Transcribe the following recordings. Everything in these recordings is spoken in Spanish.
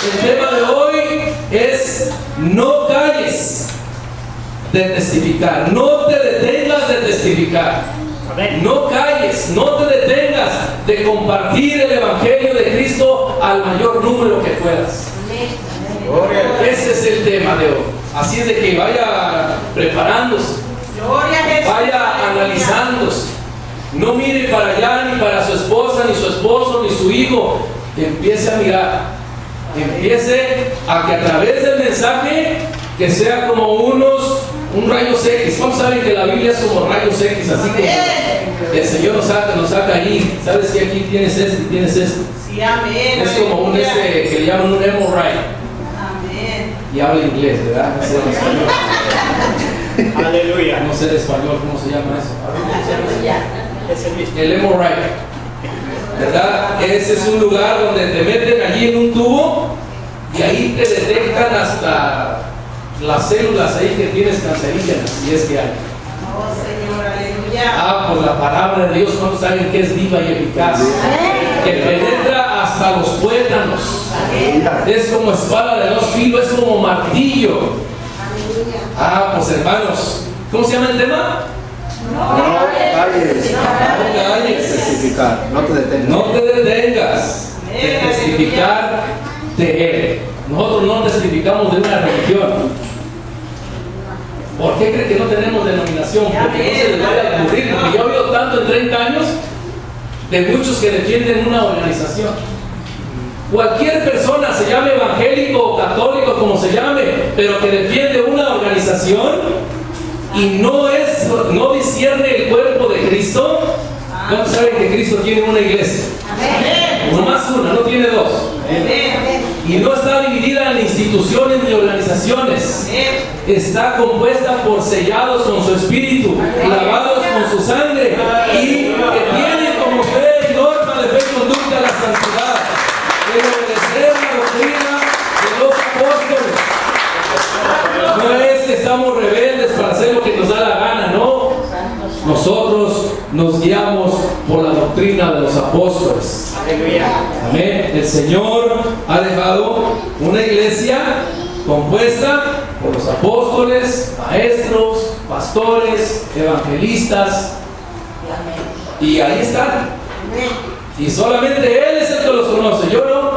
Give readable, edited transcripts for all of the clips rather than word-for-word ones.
El tema de hoy es: no calles de testificar, no te detengas de testificar. No calles, no te detengas de compartir el Evangelio de Cristo al mayor número que puedas. Ese es el tema de hoy. Así es de que vaya preparándose, vaya analizándose. No mire para allá, ni para su esposa, ni su esposo, ni su hijo. Empiece a mirar. Empiece a que a través del mensaje, que sea como un rayos X. ¿Cómo saben que la Biblia es como rayos X? Así que el Señor nos saca ahí. ¿Sabes que aquí tienes esto y tienes esto? Sí, amén. Es como un que le llaman un hemorrhoid. Amén. Y habla inglés, ¿verdad? No sé en español. Aleluya. No sé en español cómo se llama eso. Es el mismo. El hemorrhoid, ¿verdad? Ese es un lugar donde te meten allí en un tubo y ahí te detectan hasta las células ahí que tienes cancerígenas, si es que hay. Oh, Señor, aleluya. Por la palabra de Dios, ¿cuántos saben que es viva y eficaz? Que penetra hasta los tuétanos. Es como espada de dos filos, es como martillo. Pues hermanos, ¿cómo se llama el tema? No calles. Testificar, no te detengas. No te detengas de testificar de Él. Nosotros no testificamos de una religión. ¿Por qué creen que no tenemos denominación? Porque no se les vaya a ocurrir. Porque yo he oído tanto en 30 años de muchos que defienden una organización. Cualquier persona, se llame evangélico o católico, como se llame, pero que defiende una organización y no discierne el cuerpo de Cristo. ¿Cuántos saben que Cristo tiene una iglesia? No más una, no tiene dos. Y no está dividida en instituciones ni organizaciones. Está compuesta por sellados con su espíritu, lavados con su sangre, y que tienen como fe y norma de fe y conducta la santidad, de obedecer la doctrina de los apóstoles. No es que estamos rebeldes para hacer lo que nos da la gana, no. Nosotros nos guiamos por la doctrina de los apóstoles. Amén. El Señor ha dejado una iglesia compuesta por los apóstoles, maestros, pastores, evangelistas. Y ahí están. Y solamente Él es el que los conoce, yo no.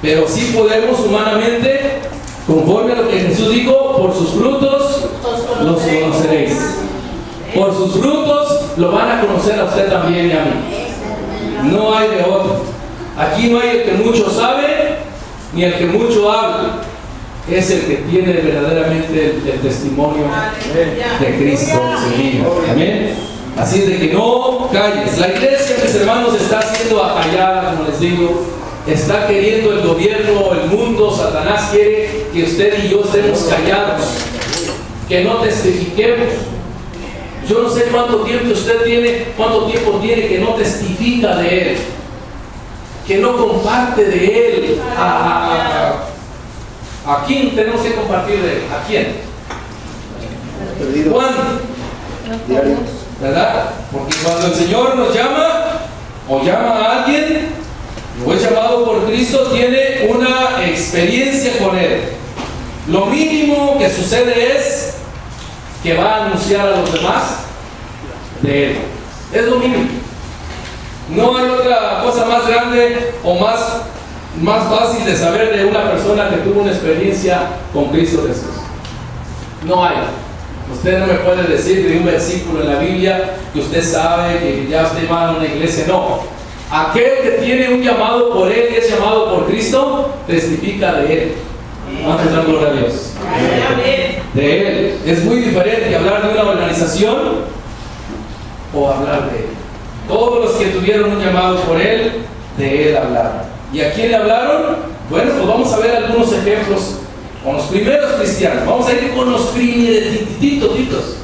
Pero sí podemos humanamente, conforme a lo que Jesús dijo: por sus frutos los conoceréis. Por sus frutos lo van a conocer a usted también y a mí. No hay de otro. Aquí no hay el que mucho sabe ni el que mucho habla. Es el que tiene verdaderamente el testimonio de Cristo en su vida. Amén. Así es de que no calles. La iglesia, mis hermanos, está siendo acallada, como les digo. Está queriendo el gobierno, el mundo, Satanás quiere que usted y yo estemos callados, que no testifiquemos. Yo no sé cuánto tiempo tiene que no testifica de Él, que no comparte de Él. ¿A quién tenemos que compartir de Él? ¿A quién? ¿Cuándo? ¿Verdad? Porque cuando el Señor nos llama o llama a alguien, o es llamado por Cristo, tiene una experiencia con Él. Lo mínimo que sucede es que va a anunciar a los demás de Él. Es lo mínimo. No hay otra cosa más grande o más fácil de saber de una persona que tuvo una experiencia con Cristo Jesús. No hay. Usted no me puede decir de un versículo en la Biblia que usted sabe que ya usted va a una iglesia. No. Aquel que tiene un llamado por Él y es llamado por Cristo, testifica de Él. Vamos a dar gloria a Dios. De Él. Es muy diferente hablar de una organización o hablar de Él. Todos los que tuvieron un llamado por Él, de Él hablaron. ¿Y a quién le hablaron? Bueno, pues vamos a ver algunos ejemplos con los primeros cristianos. Vamos a ir con los primititos.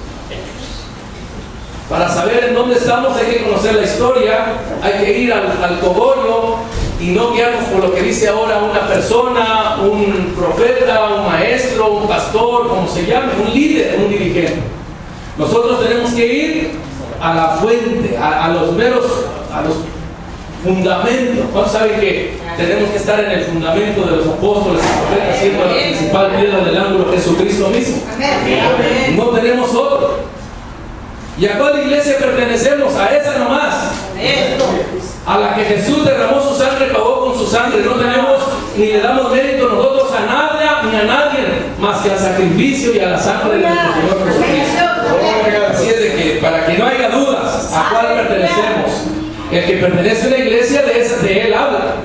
Para saber en dónde estamos hay que conocer la historia, hay que ir al cogollo y no guiarnos por lo que dice ahora una persona, un profeta, un maestro, un pastor, como se llame, un líder, un dirigente. Nosotros tenemos que ir a la fuente, a los fundamento. ¿Cuántos saben que tenemos que estar en el fundamento de los apóstoles y profetas, siendo la principal piedra del ángulo Jesucristo mismo? Amén. No tenemos otro. ¿Y a cuál iglesia pertenecemos? A esa nomás, a la que Jesús derramó su sangre, pagó con su sangre. No tenemos ni le damos mérito nosotros a nada ni a nadie más que al sacrificio y a la sangre de nuestro Señor Jesucristo. Así es de que, para que no haya dudas a cuál pertenecemos, el que pertenece a una iglesia, de él habla,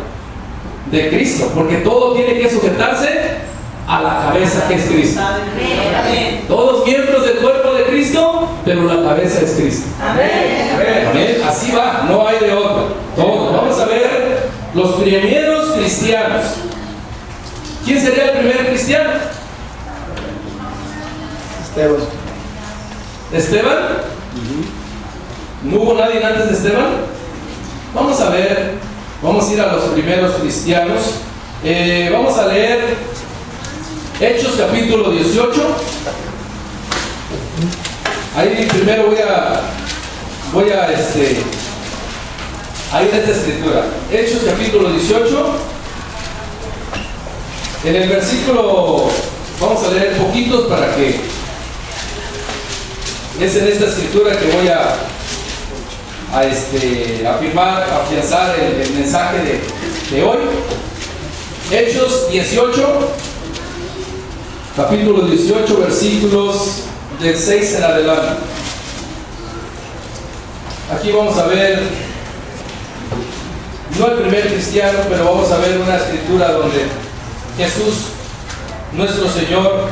de Cristo, porque todo tiene que sujetarse a la cabeza que es Cristo. Amén. Todos miembros del cuerpo de Cristo, pero la cabeza es Cristo. Amén. Así va, no hay de otro. Todos. Vamos a ver los primeros cristianos. ¿Quién sería el primer cristiano? Esteban. ¿Esteban? ¿No hubo nadie antes de Esteban? Vamos a ver, vamos a ir a los primeros cristianos. Vamos a leer Hechos capítulo 18. Ahí primero voy a ahí en esta escritura. Hechos capítulo 18. En el versículo, vamos a leer poquitos para que es en esta escritura que voy a afirmar, afianzar el mensaje de hoy. Hechos 18, capítulo 18, versículos del 6 en adelante. Aquí vamos a ver, no el primer cristiano, pero vamos a ver una escritura donde Jesús, nuestro Señor,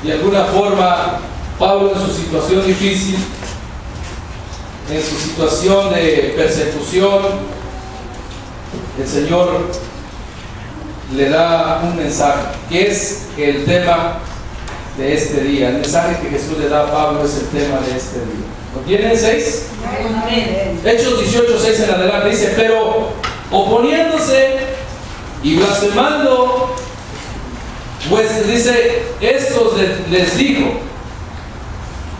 de alguna forma, Pablo en su situación difícil, en su situación de persecución, el Señor le da un mensaje, que es el tema de este día. El mensaje que Jesús le da a Pablo es el tema de este día. ¿Lo tienen? 6. Hechos 18, 6 en adelante dice: pero oponiéndose y blasfemando, pues dice, estos les dijo,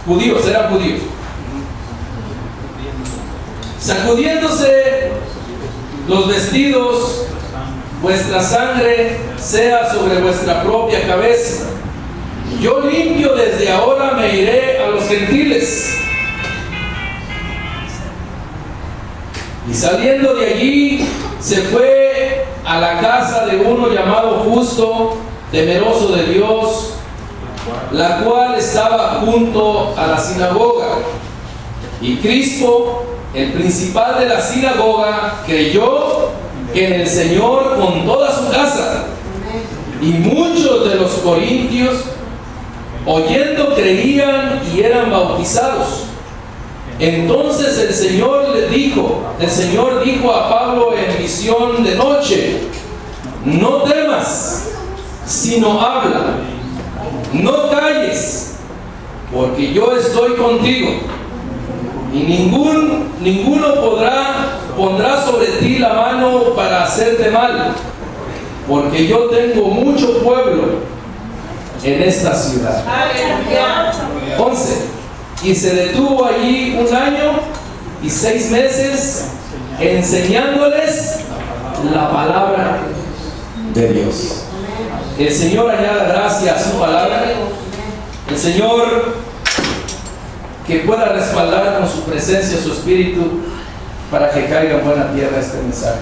judíos, eran judíos, sacudiéndose los vestidos, vuestra sangre sea sobre vuestra propia cabeza. Yo limpio desde ahora me iré a los gentiles. Y saliendo de allí, se fue a la casa de uno llamado Justo, temeroso de Dios, la cual estaba junto a la sinagoga. Y Crispo, el principal de la sinagoga, creyó en el Señor con toda su casa. Y muchos de los corintios, oyendo, creían y eran bautizados. Entonces el Señor dijo a Pablo en visión de noche: no temas, sino habla, no calles, porque yo estoy contigo, y ninguno pondrá sobre ti la mano para hacerte mal, porque yo tengo mucho pueblo en esta ciudad. 11. Y se detuvo allí 1 año y 6 meses, enseñándoles la palabra de Dios. El Señor añada gracia a su palabra. El Señor que pueda respaldar con su presencia, su espíritu, para que caiga en buena tierra este mensaje.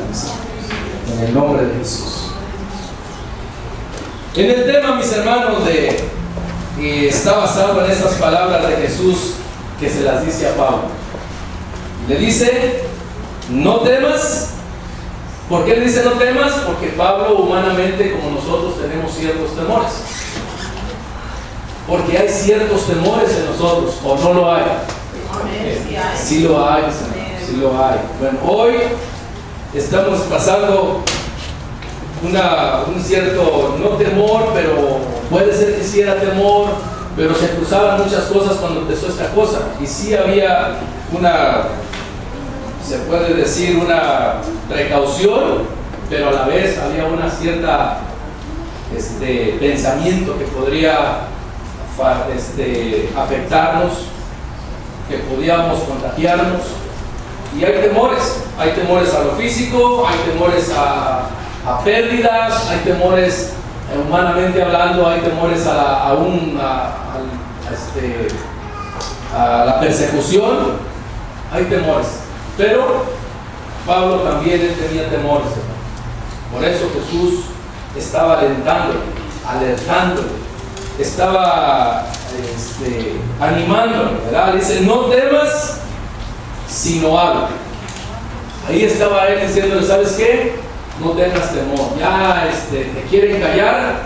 En el nombre de Jesús. En el tema, mis hermanos, está basado en estas palabras de Jesús que se las dice a Pablo. Le dice: no temas. ¿Por qué le dice no temas? Porque Pablo, humanamente, como nosotros, tenemos ciertos temores. Porque hay ciertos temores en nosotros, ¿o no lo hay? Sí lo hay, sí lo hay. Bueno, hoy estamos pasando un cierto, no temor, pero puede ser que sí era temor, pero se cruzaban muchas cosas cuando empezó esta cosa. Y sí había se puede decir, una precaución, pero a la vez había una cierta pensamiento que podría afectarnos, que podíamos contagiarnos. Y hay temores a lo físico, hay temores a pérdidas, hay temores, humanamente hablando, hay temores a la persecución, hay temores. Pero Pablo también tenía temores. Por eso Jesús estaba alertándole, estaba animándole, ¿verdad? Dice, no temas, sino habla. Ahí estaba él diciéndole, ¿sabes qué? No tengas temor. Ya te quieren callar,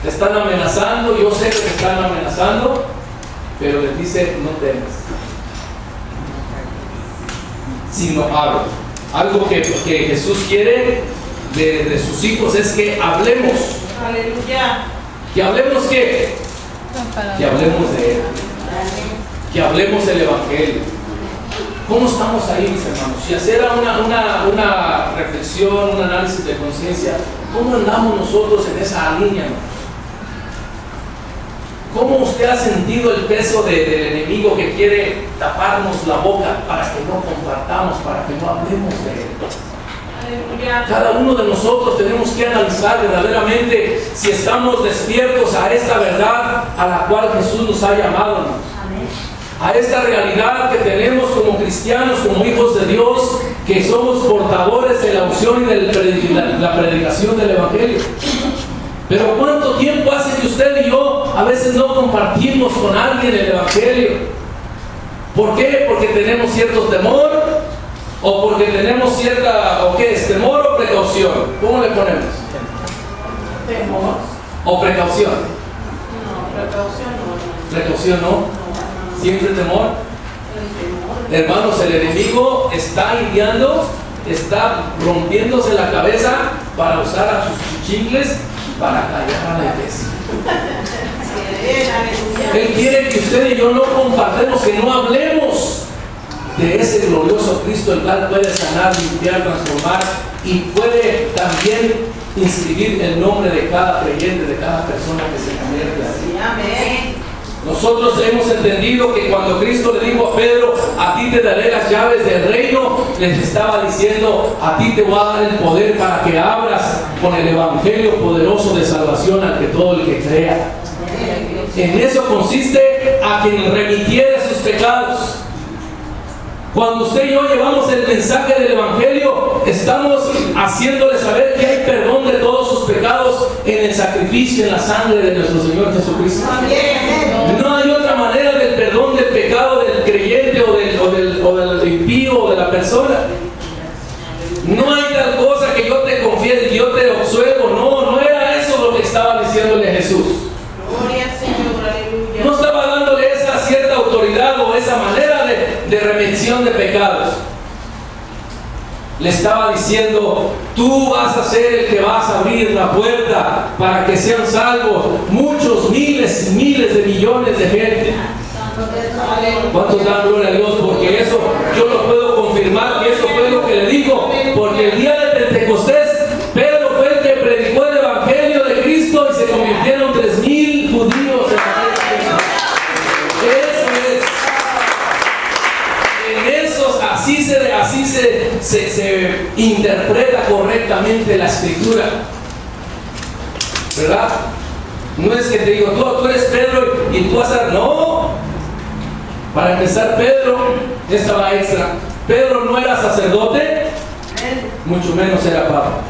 te están amenazando, yo sé que te están amenazando, pero les dice, no temas, sino habla. Algo que Jesús quiere de sus hijos es que hablemos. Aleluya. ¿Que hablemos qué? Que hablemos de Él. Que hablemos del Evangelio. ¿Cómo estamos ahí, mis hermanos? Si hacer una reflexión, un análisis de conciencia, ¿cómo andamos nosotros en esa línea? ¿Cómo usted ha sentido el peso del enemigo que quiere taparnos la boca para que no compartamos, para que no hablemos de Él? Cada uno de nosotros tenemos que analizar verdaderamente si estamos despiertos a esta verdad a la cual Jesús nos ha llamado, a esta realidad que tenemos como cristianos, como hijos de Dios, que somos portadores de la unción y de la predicación del Evangelio. Pero ¿cuánto tiempo hace que usted y yo a veces no compartimos con alguien el Evangelio? ¿Por qué? Porque tenemos cierto temor, o porque tenemos ¿o qué es? ¿Temor o precaución? ¿Cómo le ponemos? Temor. ¿O precaución? No, precaución no. ¿Precaución no? ¿Siempre temor? Hermanos, el enemigo está ideando, está rompiéndose la cabeza para usar a sus cuchilles para callar a la iglesia. Él quiere que usted y yo no compartamos, que no hablemos de ese glorioso Cristo, el cual puede sanar, limpiar, transformar y puede también inscribir el nombre de cada creyente, de cada persona que se convierte así. Amén. Nosotros hemos entendido que cuando Cristo le dijo a Pedro, a ti te daré las llaves del reino, les estaba diciendo, a ti te voy a dar el poder para que abras con el evangelio poderoso de salvación al que todo el que crea. En eso consiste a quien remitiere sus pecados. Cuando usted y yo llevamos el mensaje del Evangelio, estamos haciéndole saber que hay perdón de todos sus pecados en el sacrificio, en la sangre de nuestro Señor Jesucristo. No hay otra manera del perdón del pecado del creyente o del impío o de la persona. No hay tal cosa que yo te confiese y yo te absuelvo. No era eso lo que estaba diciéndole Jesús. Gloria al Señor, aleluya. No estaba dándole esa cierta autoridad o esa manera de remisión de pecados. Le estaba diciendo, tú vas a ser el que vas a abrir la puerta para que sean salvos muchos, miles y miles de millones de gente. ¿Cuántos dan gloria a Dios? Porque eso yo lo puedo confirmar, que eso fue lo que le dijo, porque el día de Pentecostés Pedro fue el que predicó el Evangelio de Cristo y se convirtieron 3,000 judíos en la iglesia. Así se interpreta correctamente la escritura, ¿verdad? No es que te digo, tú eres Pedro y tú vas a... No, para empezar, Pedro, esta va extra, Pedro no era sacerdote, mucho menos era papa,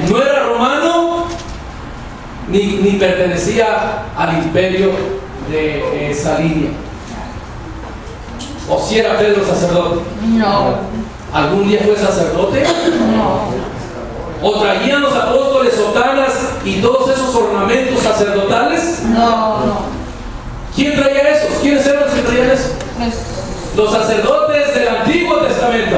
no era romano ni pertenecía al imperio de esa línea. ¿O si era Pedro sacerdote? No. ¿Algún día fue sacerdote? No. ¿O traían los apóstoles sotanas y todos esos ornamentos sacerdotales? No. ¿Quién traía esos? ¿Quiénes eran los que traían eso? Los sacerdotes del Antiguo Testamento.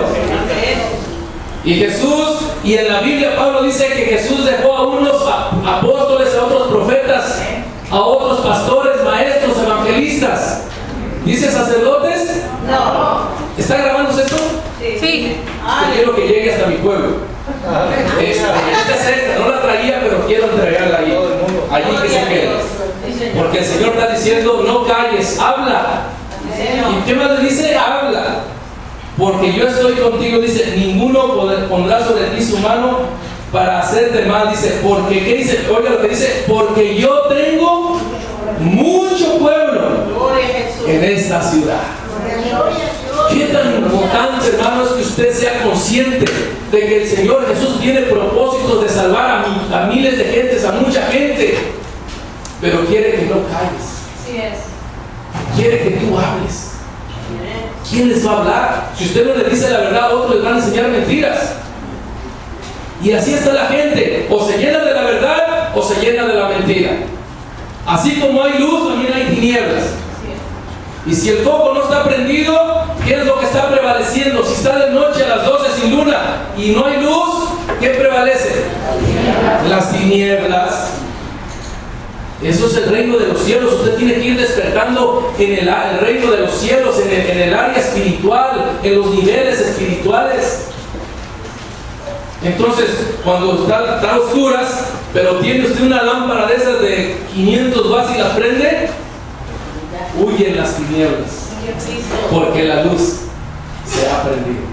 Y Jesús, y en la Biblia Pablo dice que Jesús dejó a unos apóstoles, a otros profetas, a otros pastores, maestros, evangelistas. ¿Dice sacerdotes? No. ¿Está grabándose esto? Sí. Yo quiero que llegue hasta mi pueblo. Esta es esta, no la traía, pero quiero entregarla ahí. Allí que se quede. Porque el Señor está diciendo, no calles, habla. ¿Y qué más le dice? Habla. porque yo estoy contigo, dice, ninguno pondrá sobre ti su mano para hacerte mal, dice, porque, ¿qué dice? Oiga lo que dice, porque yo tengo mucho pueblo Gloria a Jesús. en esta ciudad. Qué tan importante, hermanos, que usted sea consciente de que el Señor Jesús tiene propósitos de salvar a miles de gentes, a mucha gente, pero quiere que no calles, Así es. quiere que tú hables. ¿Quién les va a hablar? Si usted no le dice la verdad, otros les van a enseñar mentiras. Y así está la gente, o se llena de la verdad o se llena de la mentira. Así como hay luz, también hay tinieblas. Y si el foco no está prendido, ¿qué es lo que está prevaleciendo? Si está de noche a las 12 sin luna y no hay luz, ¿qué prevalece? Las tinieblas. Eso es el reino de los cielos. Usted tiene que ir despertando en el reino de los cielos, en el área espiritual, en los niveles espirituales. Entonces, cuando está a oscuras, pero tiene usted una lámpara de esas de 500 watts y la prende, huyen las tinieblas, porque la luz se ha prendido.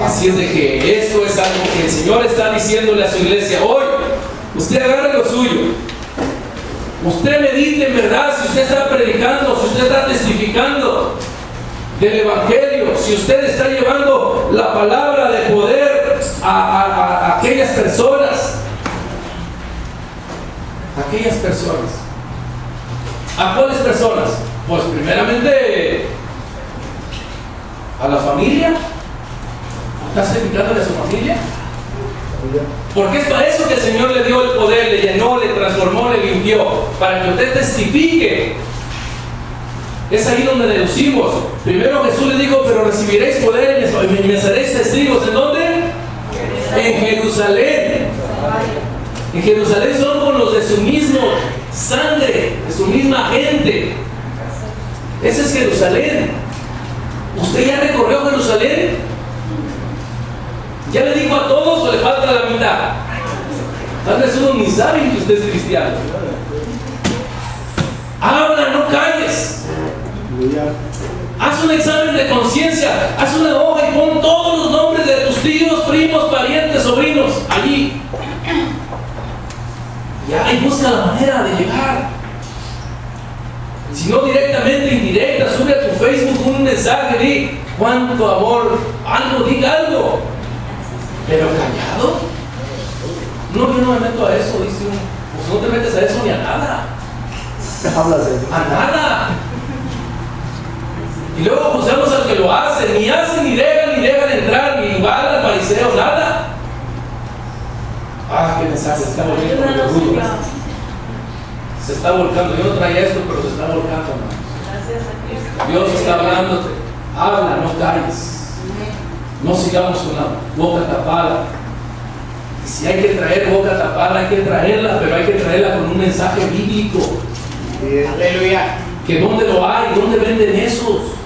Así es de que esto es algo que el Señor está diciéndole a su iglesia hoy. Usted agarre lo suyo. Usted medite en verdad si usted está predicando, si usted está testificando del Evangelio, si usted está llevando la palabra de poder a aquellas personas. Aquellas personas. ¿A cuáles personas? Pues primeramente a la familia. ¿Estás dedicándole a su familia? Porque es para eso que el Señor le dio el poder, le llenó, le transformó, le limpió, para que usted testifique. Es ahí donde deducimos. Primero Jesús le dijo, pero recibiréis poder y me seréis testigos. ¿En dónde? En Jerusalén. En Jerusalén son con los de su mismo sangre, de su misma gente. Ese es Jerusalén. ¿Usted ya recorrió Jerusalén? ¿Ya le dijo a todos o le falta la mitad? Tal vez uno ni saben que usted es cristiano. Habla, no calles. Haz un examen de conciencia. Haz una hoja y pon todos los nombres de tus tíos, primos, parientes, sobrinos allí. Ya, y busca la manera de llegar. Si no directamente, indirecta, sube a tu Facebook un mensaje, di cuánto amor, algo, diga algo. Pero callado. No, yo no me meto a eso, dice uno. Pues no te metes a eso ni a nada. A nada. Y luego acusamos al que lo hace, ni hace, ni dejan entrar, ni van al fariseo, nada. Ah, qué mensaje, se está volviendo rudo. Se está volcando. Yo no traía esto, pero se está volcando, hermanos. Dios está hablándote. Habla, no calles. No sigamos con la boca tapada. Y si hay que traer boca tapada, hay que traerla, pero hay que traerla con un mensaje bíblico. Aleluya. Que dónde lo hay, dónde venden esos.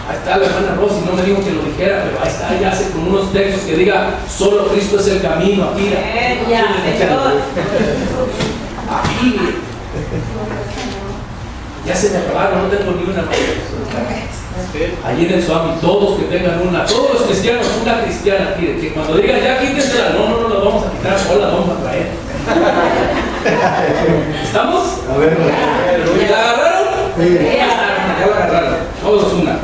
Ahí está la hermana Rosy, no me dijo que lo dijera, pero ahí está, ella hace con unos textos que diga, solo Cristo es el camino, aquí. Aquí. Ya se me acabaron, no tengo ni una. Allí en el Swami, todos que tengan una, todos los cristianos, una cristiana, que cuando digan ya quítensela, no la vamos a quitar, o la vamos a traer. ¿Estamos? A ver, ¿La agarraron? Ya la agarraron, todos una.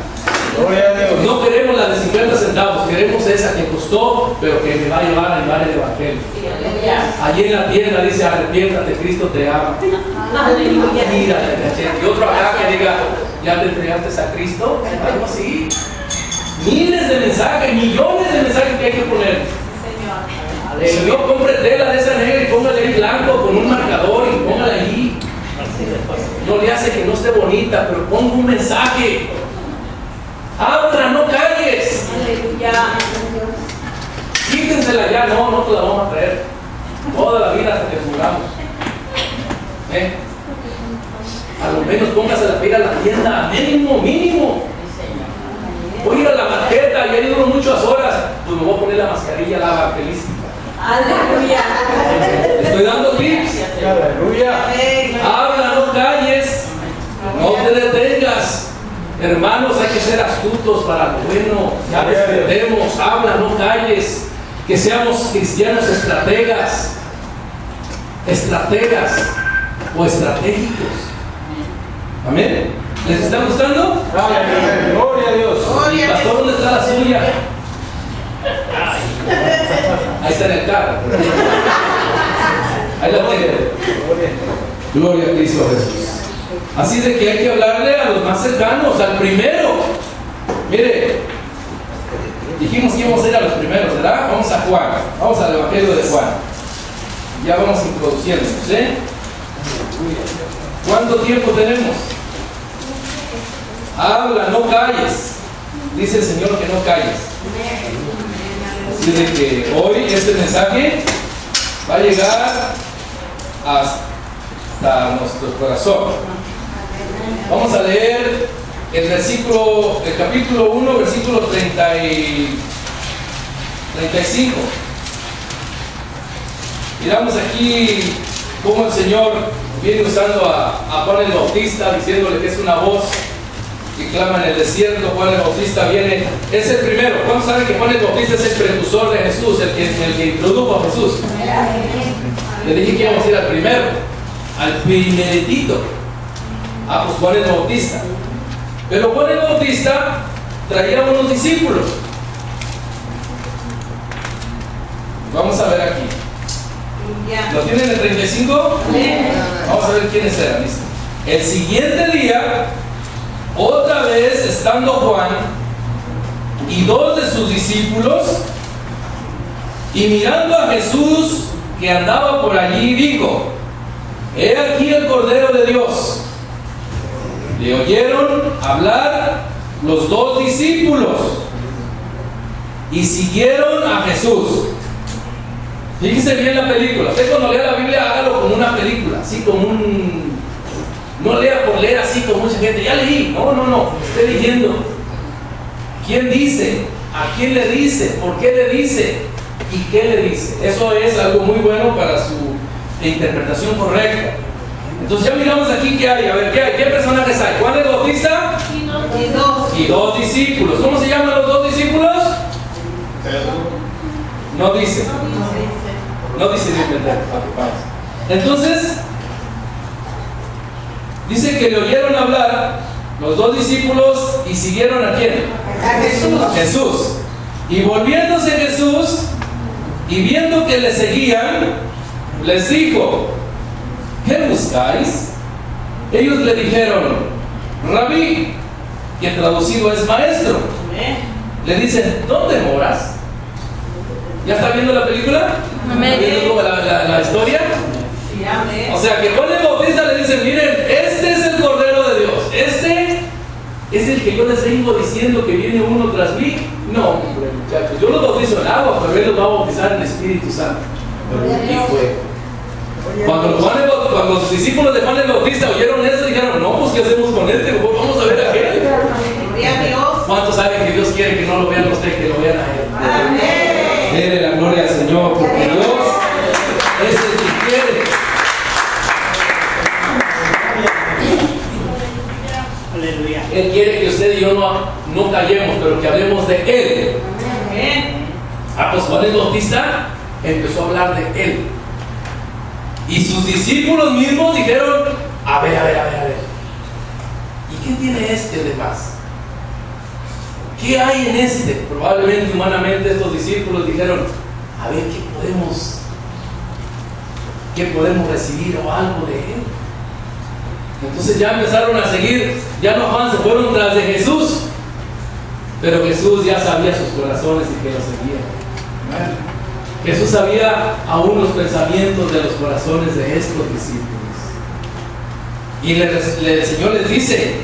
Gloria a Dios. No queremos la de 50 centavos, queremos esa que costó, pero que me va a llevar a llevar el Evangelio. Allí en la tienda dice, arrepiéntate, Cristo te ama. Mira, y otro acá que diga, ¿ya te entregaste a Cristo? Algo así. Miles de mensajes, millones de mensajes que hay que poner. Si no, compre tela de esa negra y póngale en blanco con un marcador y póngala allí. No le hace que no esté bonita, pero ponga un mensaje. Habla, no calles. Quítensela ya, no te la vamos a traer. Toda la vida hasta que muramos. A lo menos póngase la pila a la tienda, mínimo. Voy a ir a la marqueta, ya llevo muchas horas, pues me voy a poner la mascarilla, la evangelística. Aleluya. Estoy dando tips. Aleluya. Habla, no calles. No te detengas. Hermanos, hay que ser astutos para lo bueno. Ya despertemos, habla, no calles. Que seamos cristianos estrategas o estratégicos. Amén. ¿Les está gustando? Gloria a Dios. Pastor, ¿dónde está la suya? Ahí está en el carro. Ahí la tengo. Gloria a Cristo Jesús. Así de que hay que hablarle a los más cercanos, al primero. Mire, dijimos que íbamos a ir a los primeros, ¿verdad? Vamos a Juan, vamos al Evangelio de Juan. Ya vamos introduciéndonos, ¿eh? ¿Cuánto tiempo tenemos? Habla, no calles. Dice el Señor que no calles. Así de que hoy este mensaje va a llegar hasta nuestro corazón. Vamos a leer el capítulo 1, versículo 35. Miramos aquí cómo el Señor viene usando a Juan el Bautista, diciéndole que es una voz que clama en el desierto. Juan el Bautista viene, es el primero. ¿Cuántos saben que Juan el Bautista es el precursor de Jesús, el que introdujo a Jesús? Le dije que íbamos a ir al primero, al primeritito. Pues Juan el Bautista. Pero Juan el Bautista traía unos discípulos. Vamos a ver aquí. ¿Lo tienen en el 35? Vamos a ver quiénes eran. ¿Listo? El siguiente día, otra vez estando Juan y dos de sus discípulos, y mirando a Jesús que andaba por allí, dijo: He aquí el Cordero de Dios. Le oyeron hablar los dos discípulos y siguieron a Jesús. Fíjense bien la película. Usted cuando lea la Biblia, hágalo como una película, así como no lea por leer así como mucha gente. Ya leí. No. Esté leyendo. ¿Quién dice? ¿A quién le dice? ¿Por qué le dice? ¿Y qué le dice? Eso es algo muy bueno para su interpretación correcta. Entonces ya miramos aquí qué hay. A ver, ¿qué personajes hay? Juan el Bautista y dos discípulos. ¿Cómo se llaman los dos discípulos? No dice. No dice ni entender. Entonces, dice que le oyeron hablar los dos discípulos y siguieron ¿a quién? A Jesús. Y volviéndose Jesús y viendo que le seguían, les dijo: ¿Qué buscáis? Ellos le dijeron: Rabí, que traducido es maestro. Le dicen: ¿dónde moras? ¿Ya está viendo la película? ¿Está viendo la historia? O sea que Juan el Bautista le dice: miren, este es el Cordero de Dios. Este es el que yo les vengo diciendo que viene uno tras mí. No, hombre, muchachos, yo los bautizo en agua, pero él los va a bautizar en Espíritu Santo y fuego. Cuando los discípulos de Juan el Bautista oyeron eso, dijeron: no, pues ¿qué hacemos con este? Pues vamos a ver a aquel. ¿Cuántos saben que Dios quiere que no lo vean ustedes, que lo vean a él? Amén. Dele la gloria al Señor, porque Dios es el que quiere. Aleluya. Él quiere que usted y yo no callemos, pero que hablemos de Él. Pues Juan el Bautista empezó a hablar de Él. Y sus discípulos mismos dijeron: a ver. ¿Y qué tiene este de más? ¿Qué hay en este? Probablemente humanamente estos discípulos dijeron: a ver, ¿qué podemos recibir o algo de él? Entonces ya empezaron a seguir. Ya no Juan, se fueron tras de Jesús. Pero Jesús ya sabía sus corazones y que lo seguían. Jesús sabía aún los pensamientos de los corazones de estos discípulos. Y el Señor les dice: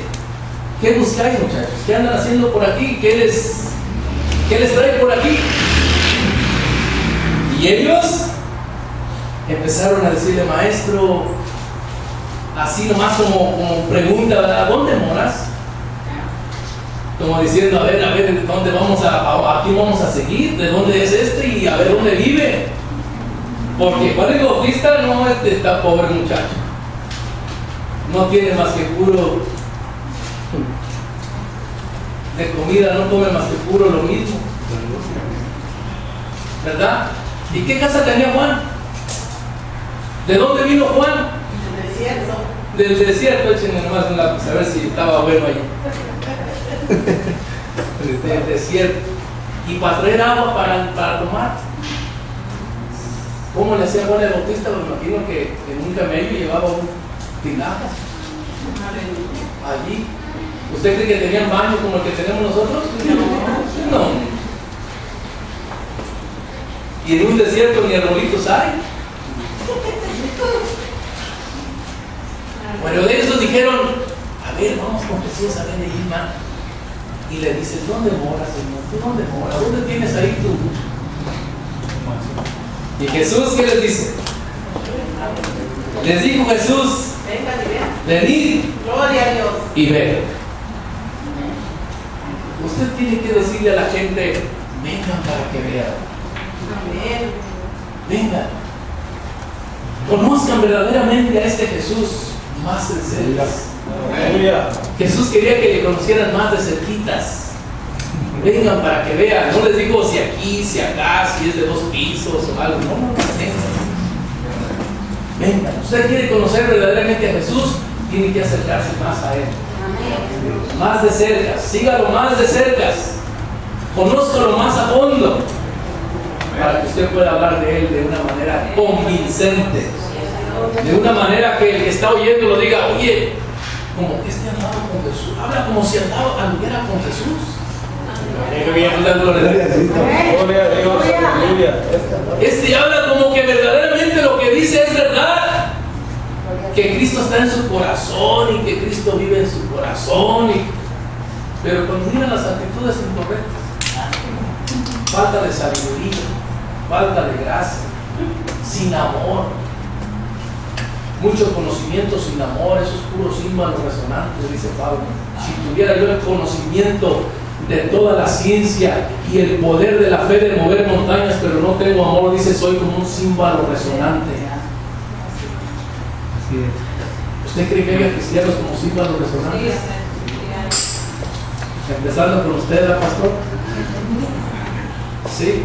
¿qué buscáis, muchachos? ¿Qué andan haciendo por aquí? ¿Qué les trae por aquí? Y ellos empezaron a decirle: maestro, así nomás como pregunta, ¿verdad? ¿Dónde moras? Como diciendo: a ver, ¿dónde aquí vamos a seguir? ¿De dónde es este? Y a ver dónde vive. Porque Juan el Bautista no es de esta pobre muchacho. No tiene más que puro de comida no come más que puro lo mismo. ¿Verdad? ¿Y qué casa tenía Juan? ¿De dónde vino Juan? Del desierto. Del desierto. Échenle nomás un lápiz a ver si estaba bueno allí. Del desierto. Y para traer agua para tomar. ¿Cómo le hacía Juan el Bautista? Me imagino que en un camello llevaba un tinaja allí. ¿Usted cree que tenían baño como el que tenemos nosotros? No. Y en un desierto ni arbolitos hay. Bueno, de esos dijeron, a ver, vamos con Jesús a ver de Isma. Y le dicen, ¿dónde moras, Señor? ¿Tú dónde moras? ¿Dónde tienes ahí tú? Y Jesús, ¿qué les dice? Les dijo Jesús, Vengan y vean. venid Gloria a Dios. y ve. Usted tiene que decirle a la gente, vengan para que vean. Amén. Vengan. Conozcan verdaderamente a este Jesús más de cerca. Aleluya. Jesús quería que le conocieran más de cerquitas. Vengan para que vean. No les digo si aquí, si acá, si es de 2 pisos o algo. No, vengan. Vengan. Usted quiere conocer verdaderamente a Jesús, tiene que acercarse más a Él. Más de cerca. Sígalo más de cerca. Conózcalo más a fondo. Para que usted pueda hablar de Él de una manera convincente. De una manera que el que está oyendo lo diga, oye, como que este andaba con Jesús. Habla como si anduviera con Jesús. Aleluya. Gloria a Dios. Gloria a Dios. Aleluya. Este habla como que verdaderamente lo que dice es verdad. Que Cristo está en su corazón y que Cristo vive en su corazón. Pero cuando miran las actitudes incorrectas, falta de sabiduría, falta de gracia, sin amor, mucho conocimiento sin amor, esos puros símbolos resonantes, dice Pablo. Si tuviera yo el conocimiento de toda la ciencia y el poder de la fe de mover montañas, pero no tengo amor, dice, soy como un símbolo resonante. ¿Usted cree que haya cristianos como símbolos resonantes? Empezando con usted, ¿verdad, pastor? Sí.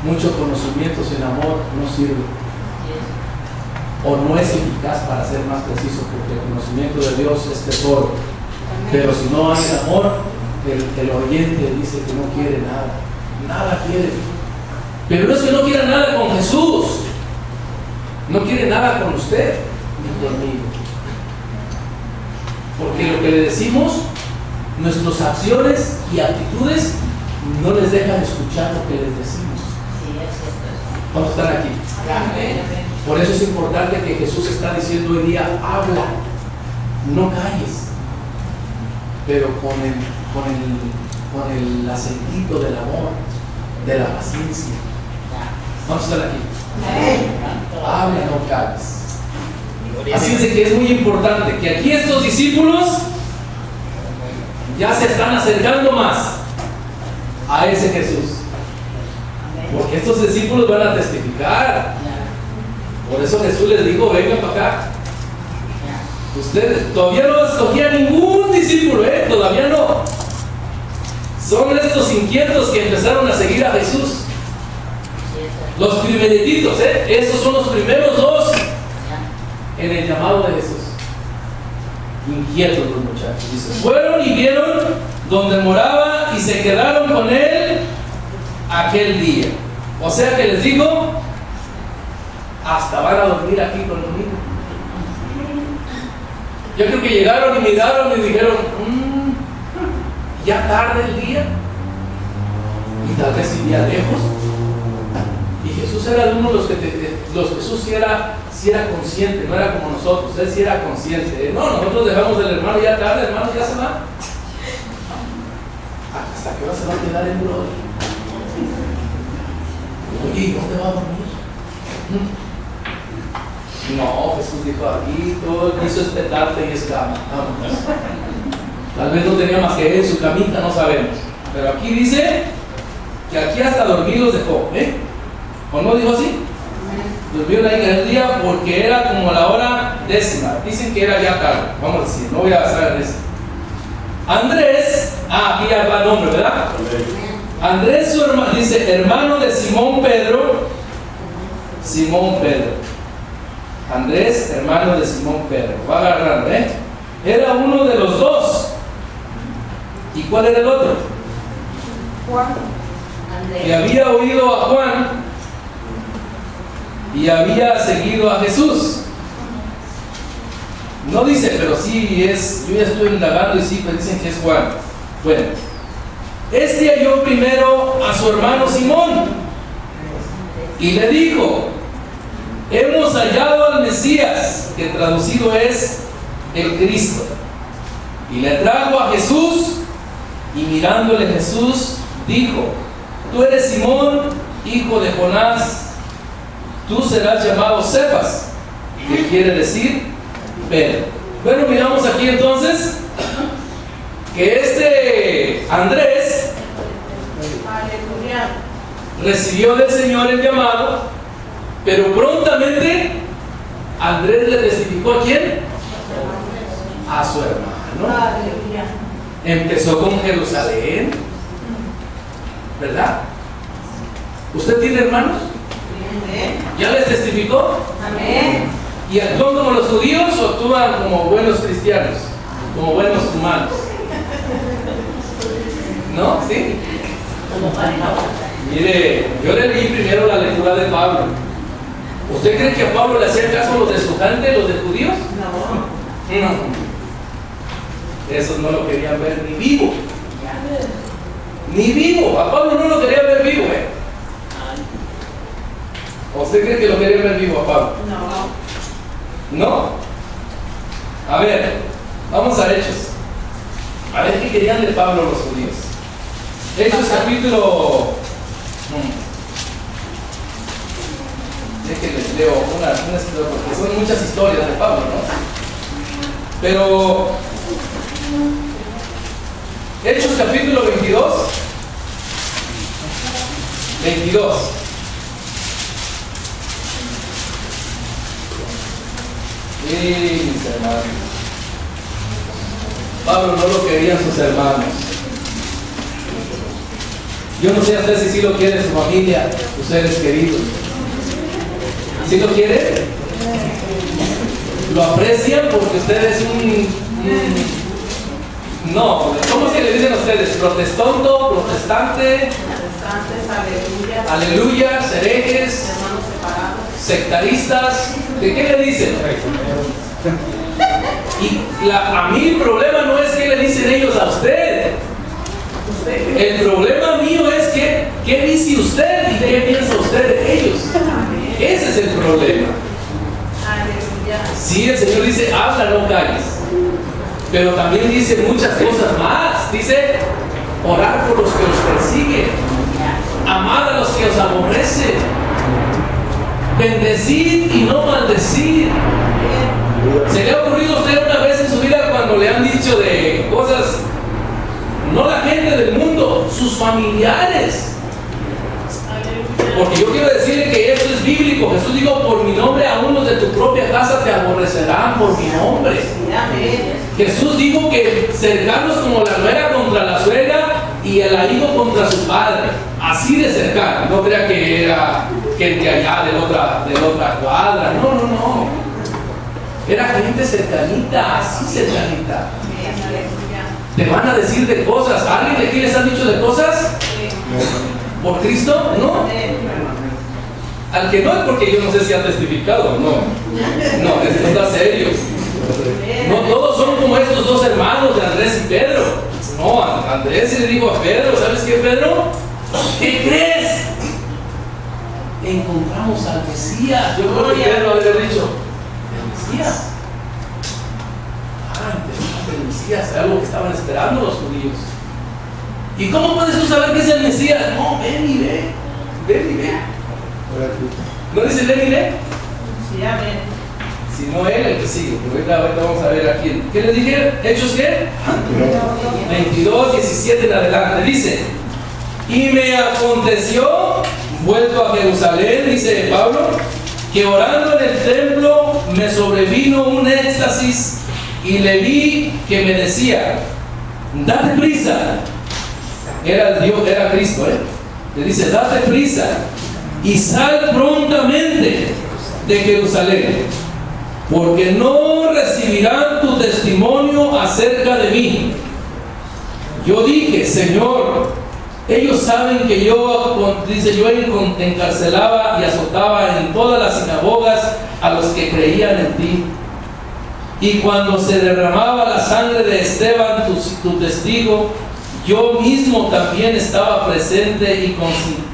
Mucho conocimiento sin amor no sirve. O no es eficaz, para ser más preciso, porque el conocimiento de Dios es tesoro. Pero si no hay amor, el oyente dice que no quiere nada. Nada quiere. Pero no es que no quiera nada con Jesús. No quiere nada con usted ni conmigo. Porque lo que le decimos, nuestras acciones y actitudes no les dejan escuchar lo que les decimos. ¿Cuántos están aquí? Por eso es importante que Jesús está diciendo hoy día, habla, no calles, pero con el acentito del amor, de la paciencia. ¿Cuántos están aquí? Habla, no calles. Así es de que es muy importante que aquí estos discípulos ya se están acercando más a ese Jesús. Porque estos discípulos van a testificar. Por eso Jesús les dijo, vengan para acá. Ustedes todavía no escogían ningún discípulo, todavía no. Son estos inquietos que empezaron a seguir a Jesús. Los primerititos, esos son los primeros 2 en el llamado de Jesús. Inquietos los muchachos. Dice, fueron y vieron donde moraba y se quedaron con él aquel día. O sea que les digo, hasta van a dormir aquí conmigo. Yo creo que llegaron y miraron y dijeron, ya tarde el día, y tal vez iría lejos. Y Jesús era de uno de los Jesús sí era consciente, no era como nosotros. Él sí era consciente. No, nosotros dejamos del hermano ya tarde, el hermano ya se va. ¿Hasta qué hora se va a quedar el brother? Oye, ¿y dónde va a dormir? No, Jesús dijo, aquí todo el piso es petate y es cama. Vámonos. Tal vez no tenía más que él su camita, no sabemos. Pero aquí dice que aquí hasta dormidos dejó, ¿o no dijo así? Durmieron ahí en el día porque era como la hora 10. Dicen que era ya tarde, vamos a decir, no voy a basar en eso. Andrés Aquí ya va el nombre, ¿verdad? Andrés, su hermano, dice, hermano de Simón Pedro. Simón Pedro. Andrés, hermano de Simón Pedro. Va agarrando, ¿eh? Era uno de los dos. ¿Y cuál era el otro? Juan. Que había oído a Juan y había seguido a Jesús. No dice, pero sí es, yo ya estuve indagando y sí, pero dicen que es Juan. Bueno, este halló primero a su hermano Simón y le dijo, hemos hallado al Mesías, que traducido es el Cristo. Y le trajo a Jesús, y mirándole Jesús, dijo, tú eres Simón, hijo de Jonás, tú serás llamado Cefas, que quiere decir Pedro. Bueno, miramos aquí entonces que este Andrés Aleluya. recibió del Señor el llamado, pero prontamente Andrés le testificó ¿a quién? A su hermano. Aleluya. Empezó con Jerusalén, ¿verdad? ¿Usted tiene hermanos? Amén. ¿Ya les testificó? Amén. ¿Y actúan como los judíos o actúan como buenos cristianos? Como buenos humanos. ¿No? ¿Sí? Mire, yo le leí primero la lectura de Pablo. ¿Usted cree que a Pablo le hacían caso los de su gente, los de judíos? No. No. Esos no lo querían ver ni vivo. Ni vivo. A Pablo no lo querían ver vivo, ¿eh? ¿O usted cree que lo querían ver vivo a Pablo? No. No. A ver, vamos a Hechos. A ver qué querían de Pablo los judíos. Hechos capítulo... Déjenles leo una historia, porque son muchas historias de Pablo, ¿no? Pero... Hechos capítulo 22. 22. Y mis hermanos. Pablo no lo querían sus hermanos. Yo no sé a usted si sí lo quiere su familia, sus seres queridos. ¿Sí lo quiere? ¿Lo aprecian porque usted es no, ¿cómo se le dicen a ustedes? ¿Protestonto? ¿Protestante? Protestantes, aleluya. Aleluya, herejes, Hermanos separados. sectaristas. ¿De qué le dicen? Y a mí el problema no es qué le dicen ellos a usted. El problema mío es que qué dice usted y qué piensa usted de ellos. Ese es el problema. Aleluya. Sí, el Señor dice, habla, no calles. Pero también dice muchas cosas más. Dice, orar por los que os persiguen, amad a los que os aborrecen, bendecid y no maldecid. ¿Se le ha ocurrido a usted una vez en su vida cuando le han dicho de cosas, no la gente del mundo, sus familiares? Porque yo quiero decirle que eso es bíblico. Jesús dijo, por mi nombre a unos de tu propia casa te aborrecerán por mi nombre. Jesús dijo que cercanos como la nuera contra la suegra y el hijo contra su padre. Así de cercano. No crea que era gente allá de otra cuadra. No, no, no. Era gente cercanita, así cercanita. Te van a decir de cosas. ¿Alguien de aquí les ha dicho de cosas? ¿Por Cristo? No. Al que no es porque yo no sé si ha testificado. No. No, esto está serio. No todos son como estos dos hermanos de Andrés y Pedro. No, Andrés le dijo a Pedro, ¿sabes qué, Pedro? ¿Qué crees? Encontramos al Mesías. Yo creo que Pedro había dicho, ¿el Mesías? Encontramos el Mesías, era algo que estaban esperando los judíos. ¿Y cómo puedes tú saber que es el Mesías? No, ven y ve. Ven y ve. ¿No dice ven y ve? Sí, amén. Sino él el que sigue. Ahorita vamos a ver aquí. ¿Qué les dije? ¿Hechos qué? 22, 17 en adelante. Dice, y me aconteció, vuelto a Jerusalén, dice Pablo, que orando en el templo me sobrevino un éxtasis y le vi que me decía, date prisa. Era Dios, era Cristo, le dice, date prisa y sal prontamente de Jerusalén, porque no recibirán tu testimonio acerca de mí. Yo dije, Señor, ellos saben que yo encarcelaba y azotaba en todas las sinagogas a los que creían en ti. Y cuando se derramaba la sangre de Esteban, tu testigo, yo mismo también estaba presente y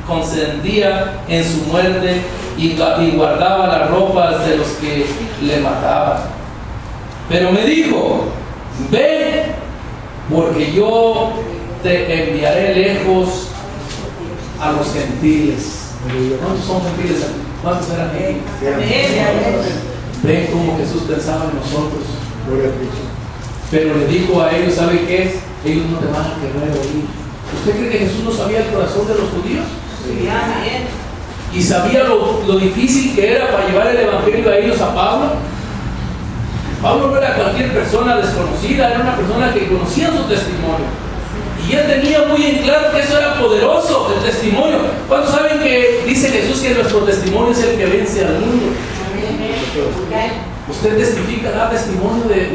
consentía en su muerte y guardaba las ropas de los que le mataban. Pero me dijo, ve, porque yo te enviaré lejos a los gentiles. ¿Cuántos son gentiles aquí? ¿Cuántos eran gentiles? Ven cómo Jesús pensaba en nosotros. Pero le dijo a ellos, ¿sabe qué? Ellos no te van a querer oír. ¿Usted cree que Jesús no sabía el corazón de los judíos? Sí, amén. Y sabía lo difícil que era para llevar el evangelio a ellos a Pablo. Pablo no era cualquier persona desconocida, era una persona que conocía su testimonio. Y él tenía muy en claro que eso era poderoso, el testimonio. ¿Cuántos saben que dice Jesús que nuestro testimonio es el que vence al mundo? ¿Usted testifica, da testimonio de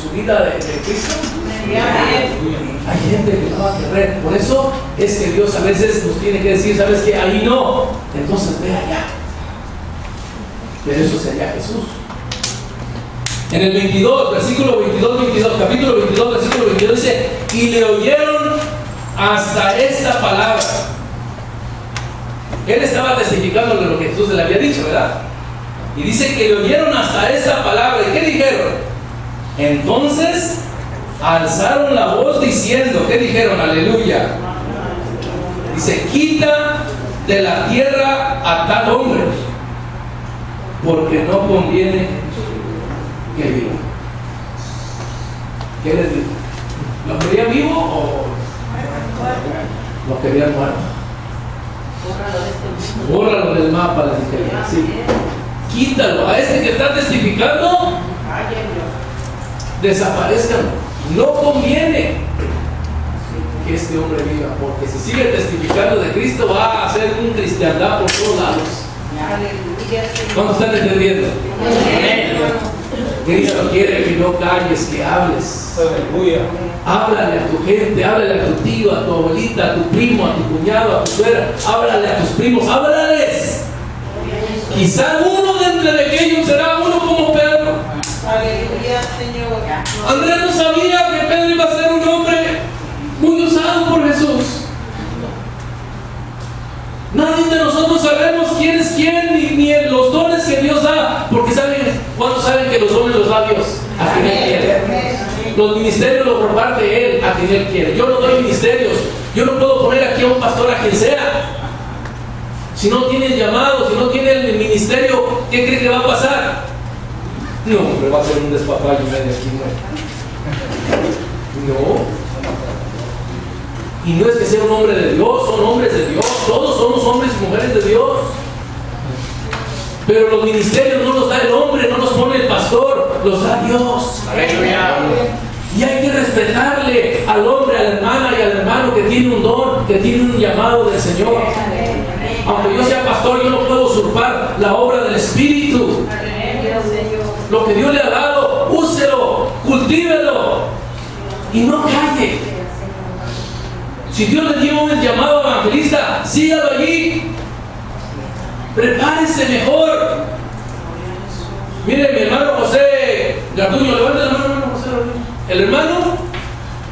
su vida de Cristo? Hay gente que no va a querer. Por eso es que Dios a veces nos tiene que decir, ¿sabes qué? Ahí no. Entonces ve allá. Pero eso sería Jesús. En el 22, versículo 22, capítulo 22, versículo 22 dice, y le oyeron hasta esta palabra. Él estaba testificando de lo que Jesús le había dicho, ¿verdad? Y dice que le oyeron hasta esa palabra. ¿Y qué dijeron? Entonces alzaron la voz diciendo, ¿qué dijeron? Aleluya. Dice, quita de la tierra a tal hombre, porque no conviene que viva. ¿Qué les dijo? ¿Lo querían vivo o lo querían muerto? Bórralo del mapa, les dijeron. Sí. Quítalo. A este que está testificando, desaparezcan. No conviene que este hombre viva, porque si sigue testificando de Cristo va a hacer un cristiandad por todos lados. ¿Cuántos están entendiendo? Cristo quiere que no calles, que hables. Háblale a tu gente, háblale a tu tío, a tu abuelita, a tu primo, a tu cuñado, a tu suegra. Háblale a tus primos, háblales. Quizá uno de entre ellos será uno como Pedro. Aleluya, Señor. Andrés no sabía que Pedro iba a ser un hombre muy usado por Jesús. Nadie de nosotros sabemos quién es quién, ni los dones que Dios da, porque ¿cuántos saben que los dones los da Dios? A quien Él quiere. Los ministerios los reparte Él a quien Él quiere. Yo no doy ministerios. Yo no puedo poner aquí a un pastor a quien sea. Si no tiene el llamado, si no tiene el ministerio, ¿qué cree que va a pasar? No, hombre, va a ser un despapayo medio aquí, no. Y no es que sea un hombre de Dios, son hombres de Dios. Todos somos hombres y mujeres de Dios. Pero los ministerios no los da el hombre, no los pone el pastor, los da Dios. Aleluya. Y hay que respetarle al hombre, a la hermana y al hermano que tiene un don, que tiene un llamado del Señor. Aunque yo sea pastor, yo no puedo usurpar la obra del Espíritu. Lo que Dios le ha dado, úselo, cultívelo y no calle. Si Dios le dio el llamado evangelista, sígalo allí. Prepárese mejor. Mire, mi hermano José Garduño, levanta la mano, hermano José Garduño. El hermano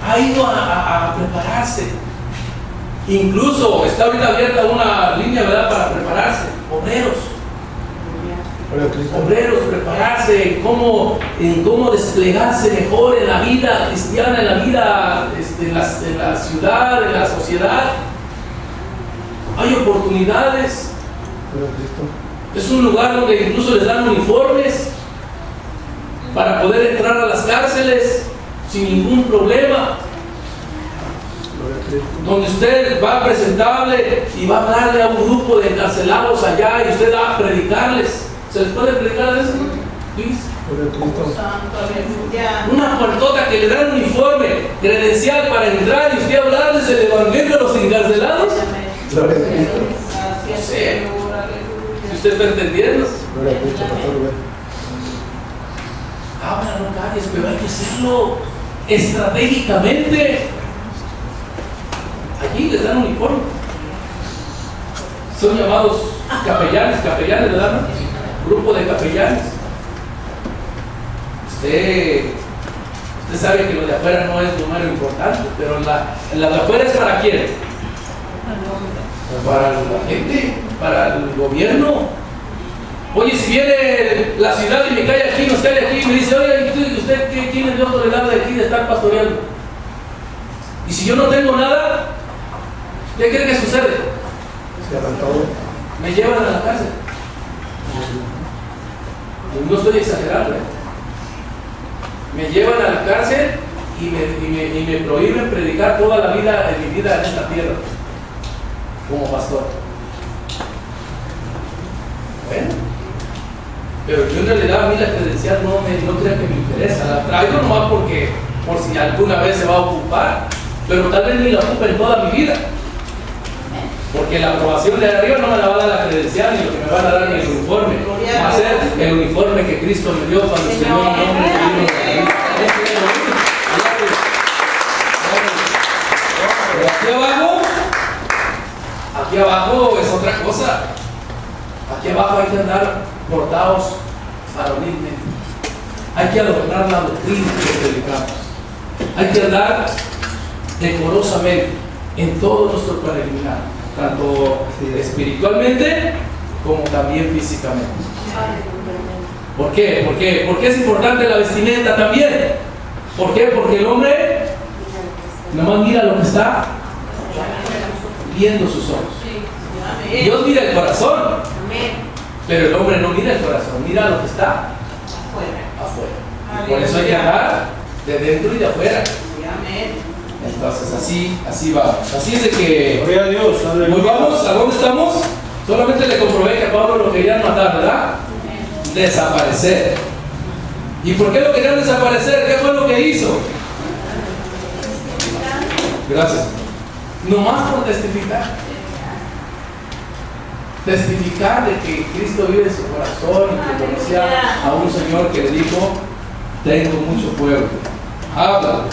ha ido a prepararse. Incluso está ahorita abierta una línea, ¿verdad?, para prepararse. Obreros, prepararse en cómo desplegarse mejor en la vida cristiana, en la vida en la ciudad, en la sociedad. Hay oportunidades. Es un lugar donde incluso les dan uniformes para poder entrar a las cárceles sin ningún problema. Donde usted va presentable y va a hablarle a un grupo de encarcelados allá y usted va a predicarles. ¿Se les puede predicar de eso? Cristo. Santo, aleluya. Una puertota que le dan uniforme, credencial para entrar y usted hablarles del evangelio a los encarcelados. Gloria a Cristo. Gracias, Sí. Señor, Si aleluya. usted está entendiendo, Gloria a Cristo, pastor Rubén. habla, no calles, pero hay que hacerlo estratégicamente. Allí les dan uniforme. Son llamados capellanes, ¿verdad? Grupo de capellanes. Usted sabe que lo de afuera no es lo más importante, pero la de afuera es para quién? Para la gente, para el gobierno. Oye, si viene la ciudad y me cae aquí, nos cae aquí y me dice, oye, ¿usted qué tiene de autoridad de aquí de estar pastoreando? Y si yo no tengo nada, ¿qué cree que sucede? Cierran todo. Me llevan a la cárcel. No estoy exagerando. Me llevan a la cárcel y me prohíben predicar toda la vida de mi vida en esta tierra como pastor. Bueno, pero yo en realidad a mí la credencial no creo que me interesa. La traigo nomás por si alguna vez se va a ocupar, pero tal vez ni la ocupe en toda mi vida. Porque la aprobación de arriba no me la va a dar la credencial ni lo que me va a dar ni el uniforme. Va a ser el uniforme que Cristo me dio cuando el Señor me dio. Pero aquí abajo es otra cosa. Aquí abajo hay que andar portados varonilmente. Hay que adornar la doctrina que predicamos. Hay que andar decorosamente en todo nuestro peregrinar, tanto espiritualmente como también físicamente. ¿Por qué? ¿Por qué es importante la vestimenta también? ¿Por qué? Porque el hombre nomás mira lo que está viendo sus ojos. Dios mira el corazón, pero el hombre no mira el corazón, mira lo que está afuera. Y por eso hay que andar de dentro y de afuera. Entonces así va. Así es de que Gloria a Dios. volvamos a dónde estamos. Solamente le comprobé que a Pablo lo querían matar, ¿verdad? Desaparecer. ¿Y por qué lo querían desaparecer? ¿Qué fue lo que hizo? Gracias. Nomás por testificar. Testificar de que Cristo vive en su corazón y que conocía a un Señor que le dijo: tengo mucho pueblo. Habla,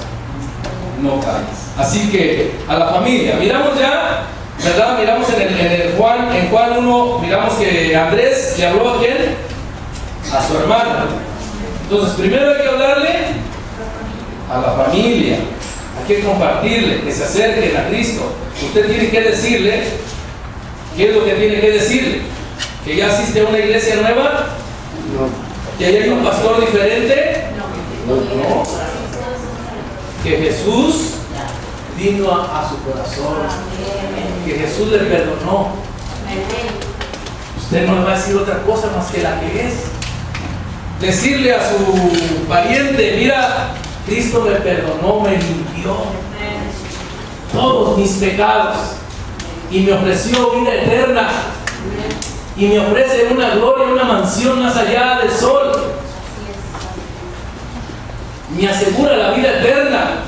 no calles. Así que a la familia, miramos ya, ¿verdad? Miramos en Juan 1, miramos que Andrés le habló a quién? A su hermana. Entonces, primero hay que hablarle a la familia, hay que compartirle, que se acerquen a Cristo. Usted tiene que decirle, ¿qué es lo que tiene que decirle? ¿Que ya asiste a una iglesia nueva? No. ¿Que hay un pastor diferente? No. Que Jesús vino a su corazón, que Jesús le perdonó. Usted no le va a decir otra cosa más que la que es. Decirle a su pariente: mira, Cristo me perdonó, me limpió todos mis pecados y me ofreció vida eterna y me ofrece una gloria, una mansión más allá del sol. Me asegura la vida eterna.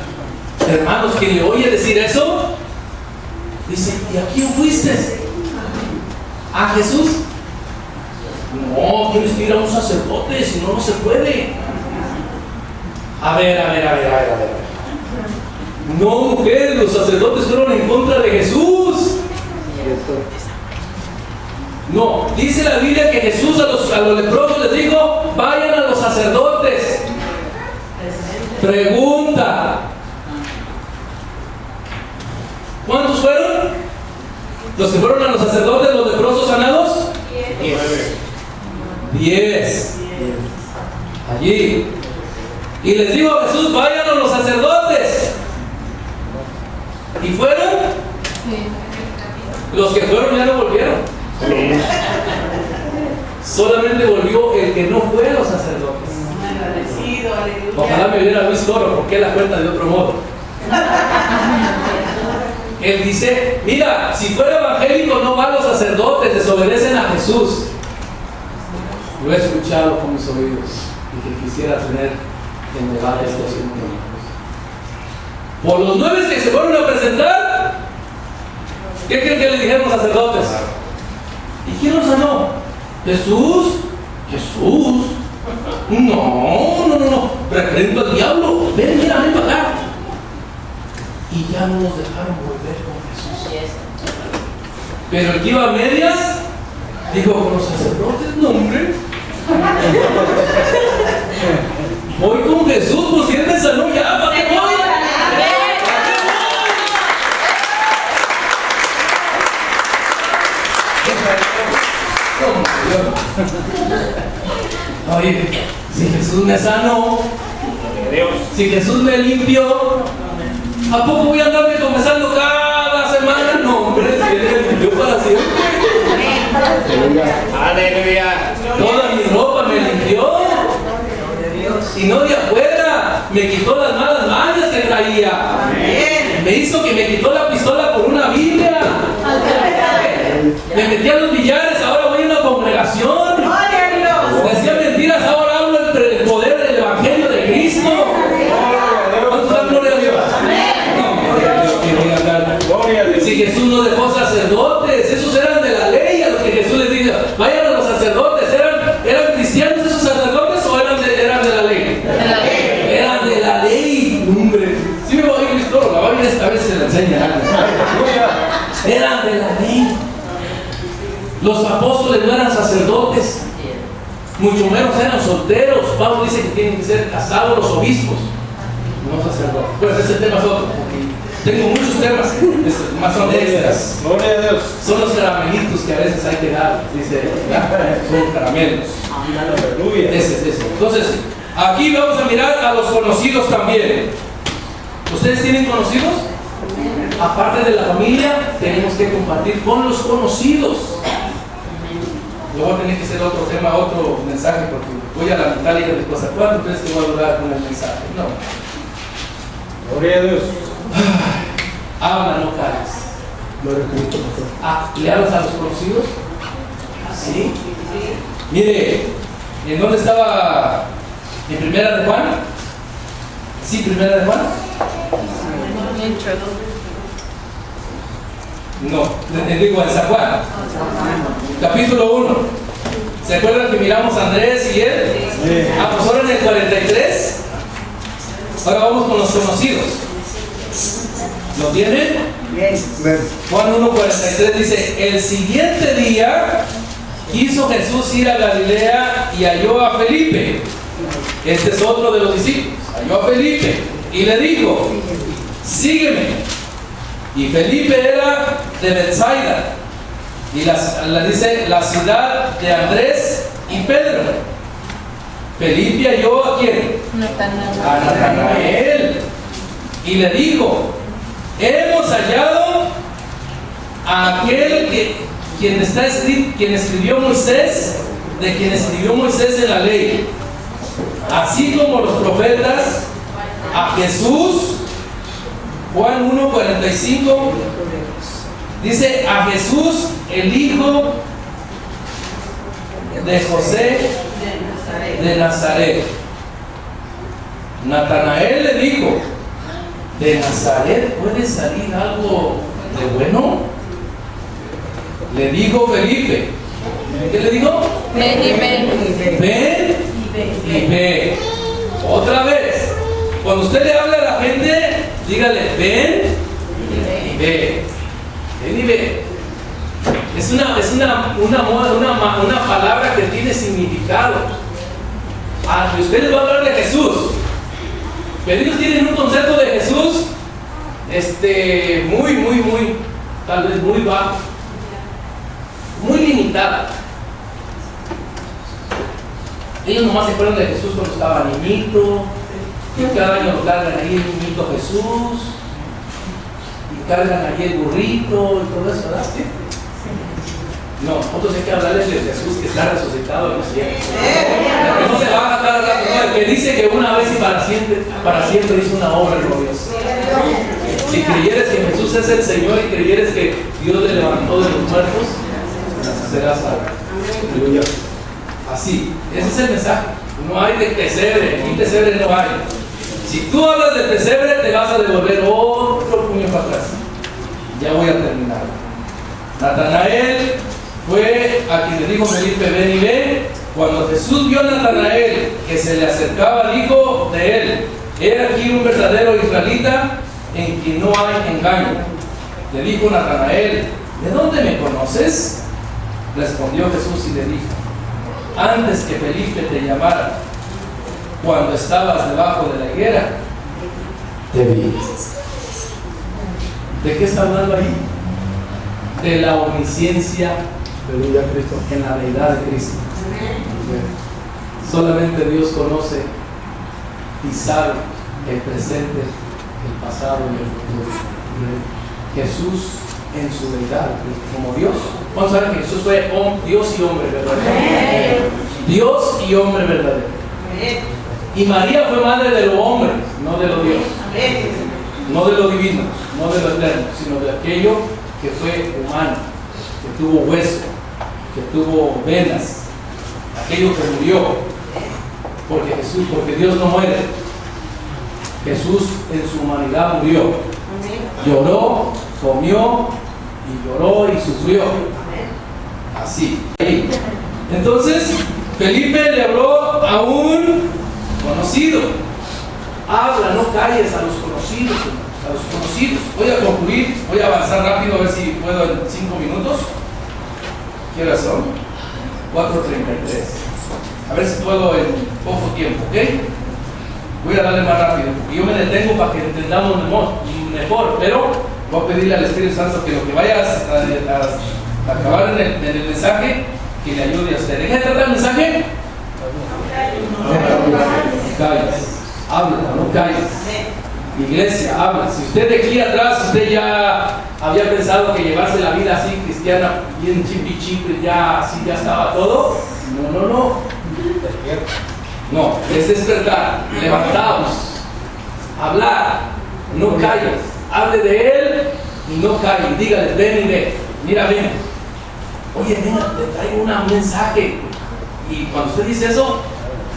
Hermanos, quien le oye decir eso, dice: ¿y a quién fuiste? ¿A Jesús? No, tienes que ir a un sacerdote, si no, no se puede. A ver. No, mujer, los sacerdotes fueron en contra de Jesús. No, dice la Biblia que Jesús a los leprosos les dijo: vayan a los sacerdotes. Pregunta: ¿cuántos fueron? ¿Los que fueron a los sacerdotes, los leprosos sanados? 10. Allí. Y les digo a Jesús: vayan a los sacerdotes. ¿Y fueron? Los que fueron ya no volvieron. Solamente volvió el que no fue a los sacerdotes. Ojalá me hubiera visto oro, porque la cuenta de otro modo. Él dice: mira, si fuera evangélico no va a los sacerdotes, desobedecen a Jesús. Lo he escuchado con mis oídos y que quisiera tener en debate estos minutos. Por los 9 que se fueron a presentar, ¿qué creen que le dijeron los sacerdotes? ¿Y quién los sanó? ¿Jesús? ¿Jesús? No. Reprendo al diablo. Ven, mira, ven para acá. Y ya no nos dejaron volver con Jesús. Pero el que iba a medias dijo con los sacerdotes, no, hombre. Voy con Jesús, pues si él me sanó ya, ¿para qué voy? Oye, si Jesús me sanó, si Jesús me limpió, ¿a poco voy a andarme confesando cada semana? No, hombre, si Él me limpió para siempre. Aleluya. Toda mi ropa me limpió. Y no de afuera, me quitó las malas mañas que traía. Me hizo que me quitó la pistola por una Biblia. Me metí a los billares, ahora voy a una congregación. Decía mentiras, ahora hablo el poder del Evangelio de Cristo. ¿Cuántos dan gloria a Dios? No, gloria a Dios, que voy a hablar. Si Jesús no dejó sacerdotes, esos eran de la ley, a los que Jesús les dijo, vayan a los sacerdotes. ¿Eran cristianos esos sacerdotes o eran de la ley? Eran de la ley, hombre. Si me voy a ir todo, la Biblia esta vez se la enseña. Eran de la ley. Los apóstoles no eran sacerdotes, mucho menos eran solteros. Pablo dice que tienen que ser casados los obispos, no sacerdotes. Pues ese tema es otro, porque tengo muchos temas, más son extras. Gloria a Dios. Son los caramelitos que a veces hay que dar, dice, ¿verdad? Son caramelos. Aleluya. Ese. Entonces, aquí vamos a mirar a los conocidos también. ¿Ustedes tienen conocidos? Aparte de la familia, tenemos que compartir con los conocidos. Luego va a tener que ser otro tema, otro mensaje, porque voy a la mitad y después a cuánto crees que voy a durar con el mensaje. No. Gloria a Dios. Habla, no calles. Gloria a Cristo, pastor. ¿Le hablas a los conocidos? ¿Sí? Mire, ¿en dónde estaba? ¿En Primera de Juan? ¿Sí, Primera de Juan? No, digo en San Juan. Capítulo 1. ¿Se acuerdan que miramos a Andrés y él? Sí. Pues ahora en el 43. Ahora vamos con los conocidos. ¿Lo tienen? Ven. Juan 1:43 dice: el siguiente día quiso Jesús ir a Galilea y halló a Felipe. Este es otro de los discípulos. Halló a Felipe y le dijo: sígueme. Y Felipe era de Betsaida, y dice la ciudad de Andrés y Pedro. Felipe halló ¿a quién? A Natanael. Y le dijo: hemos hallado a aquel quien escribió Moisés, de quien escribió Moisés en la ley, así como los profetas, a Jesús. Juan 1:45 dice: a Jesús, el hijo de José de Nazaret. Natanael le dijo: ¿de Nazaret puede salir algo de bueno? Le dijo Felipe. ¿Qué le dijo? Ven y ve. Ven y ve. Otra vez. Cuando usted le habla a la gente, dígale: ven y ve. Ven y ve. Es una palabra que tiene significado. Si usted les va a hablar de Jesús, pero ellos tienen un concepto de Jesús muy, tal vez muy bajo, muy limitado. Ellos nomás se acuerdan de Jesús cuando estaba niñito, y cada año lo cargan ahí el niñito Jesús, y cargan ahí el burrito y todo eso, ¿verdad? ¿Sí? No, nosotros hay que hablarles de Jesús que está resucitado en los cielos. Que no se va a matar a la que dice que una vez y para siempre hizo una obra gloriosa. Si creyeres que Jesús es el Señor y creyeres que Dios le levantó de los muertos, serás salvo. Aleluya. Así, ese es el mensaje. No hay de pesebre, aquí pesebre no hay. Si tú hablas de pesebre, te vas a devolver otro puño para atrás. Ya voy a terminar. Natanael fue a quien le dijo Felipe, ven y ve. Cuando Jesús vio a Natanael que se le acercaba, dijo de él, era aquí un verdadero israelita en quien no hay engaño. Le dijo Natanael, ¿de dónde me conoces? Respondió Jesús y le dijo, antes que Felipe te llamara, cuando estabas debajo de la higuera, te vi. ¿De qué está hablando ahí? De la omnisciencia Aleluya, Cristo. en la deidad de Cristo. Solamente Dios conoce y sabe el presente, el pasado y el futuro. Jesús en su deidad, como Dios. Vamos a ver que Jesús fue Dios y hombre verdadero. Dios y hombre verdadero. Y María fue madre de lo hombre, no de lo Dios. No de lo divino, no de lo eterno, sino de aquello que fue humano, que tuvo hueso, que tuvo venas, aquello que murió, porque Dios no muere. Jesús en su humanidad murió, lloró, comió y lloró y sufrió. Así. Entonces Felipe le habló a un conocido. Habla, no calles a los conocidos, a los conocidos. Voy a concluir, voy a avanzar rápido a ver si puedo en 5 minutos. ¿Qué horas son? 4:33. A ver si puedo en poco tiempo, ¿ok? Voy a darle más rápido, porque yo me detengo para que entendamos mejor, pero voy a pedirle al Espíritu Santo que lo que vayas a acabar en el mensaje, que le ayude a usted. ¿De qué trata el mensaje? No calles, habla, no calles. Iglesia, habla. Si usted de aquí atrás, usted ya había pensado que llevarse la vida así cristiana, bien chipi, ya así ya estaba todo. No. No, es despertar, levantaos, hablar, no calles, hable de él y no calles, dígale, ven y ve, mira, ven, oye, ven, te traigo un mensaje. Y cuando usted dice eso,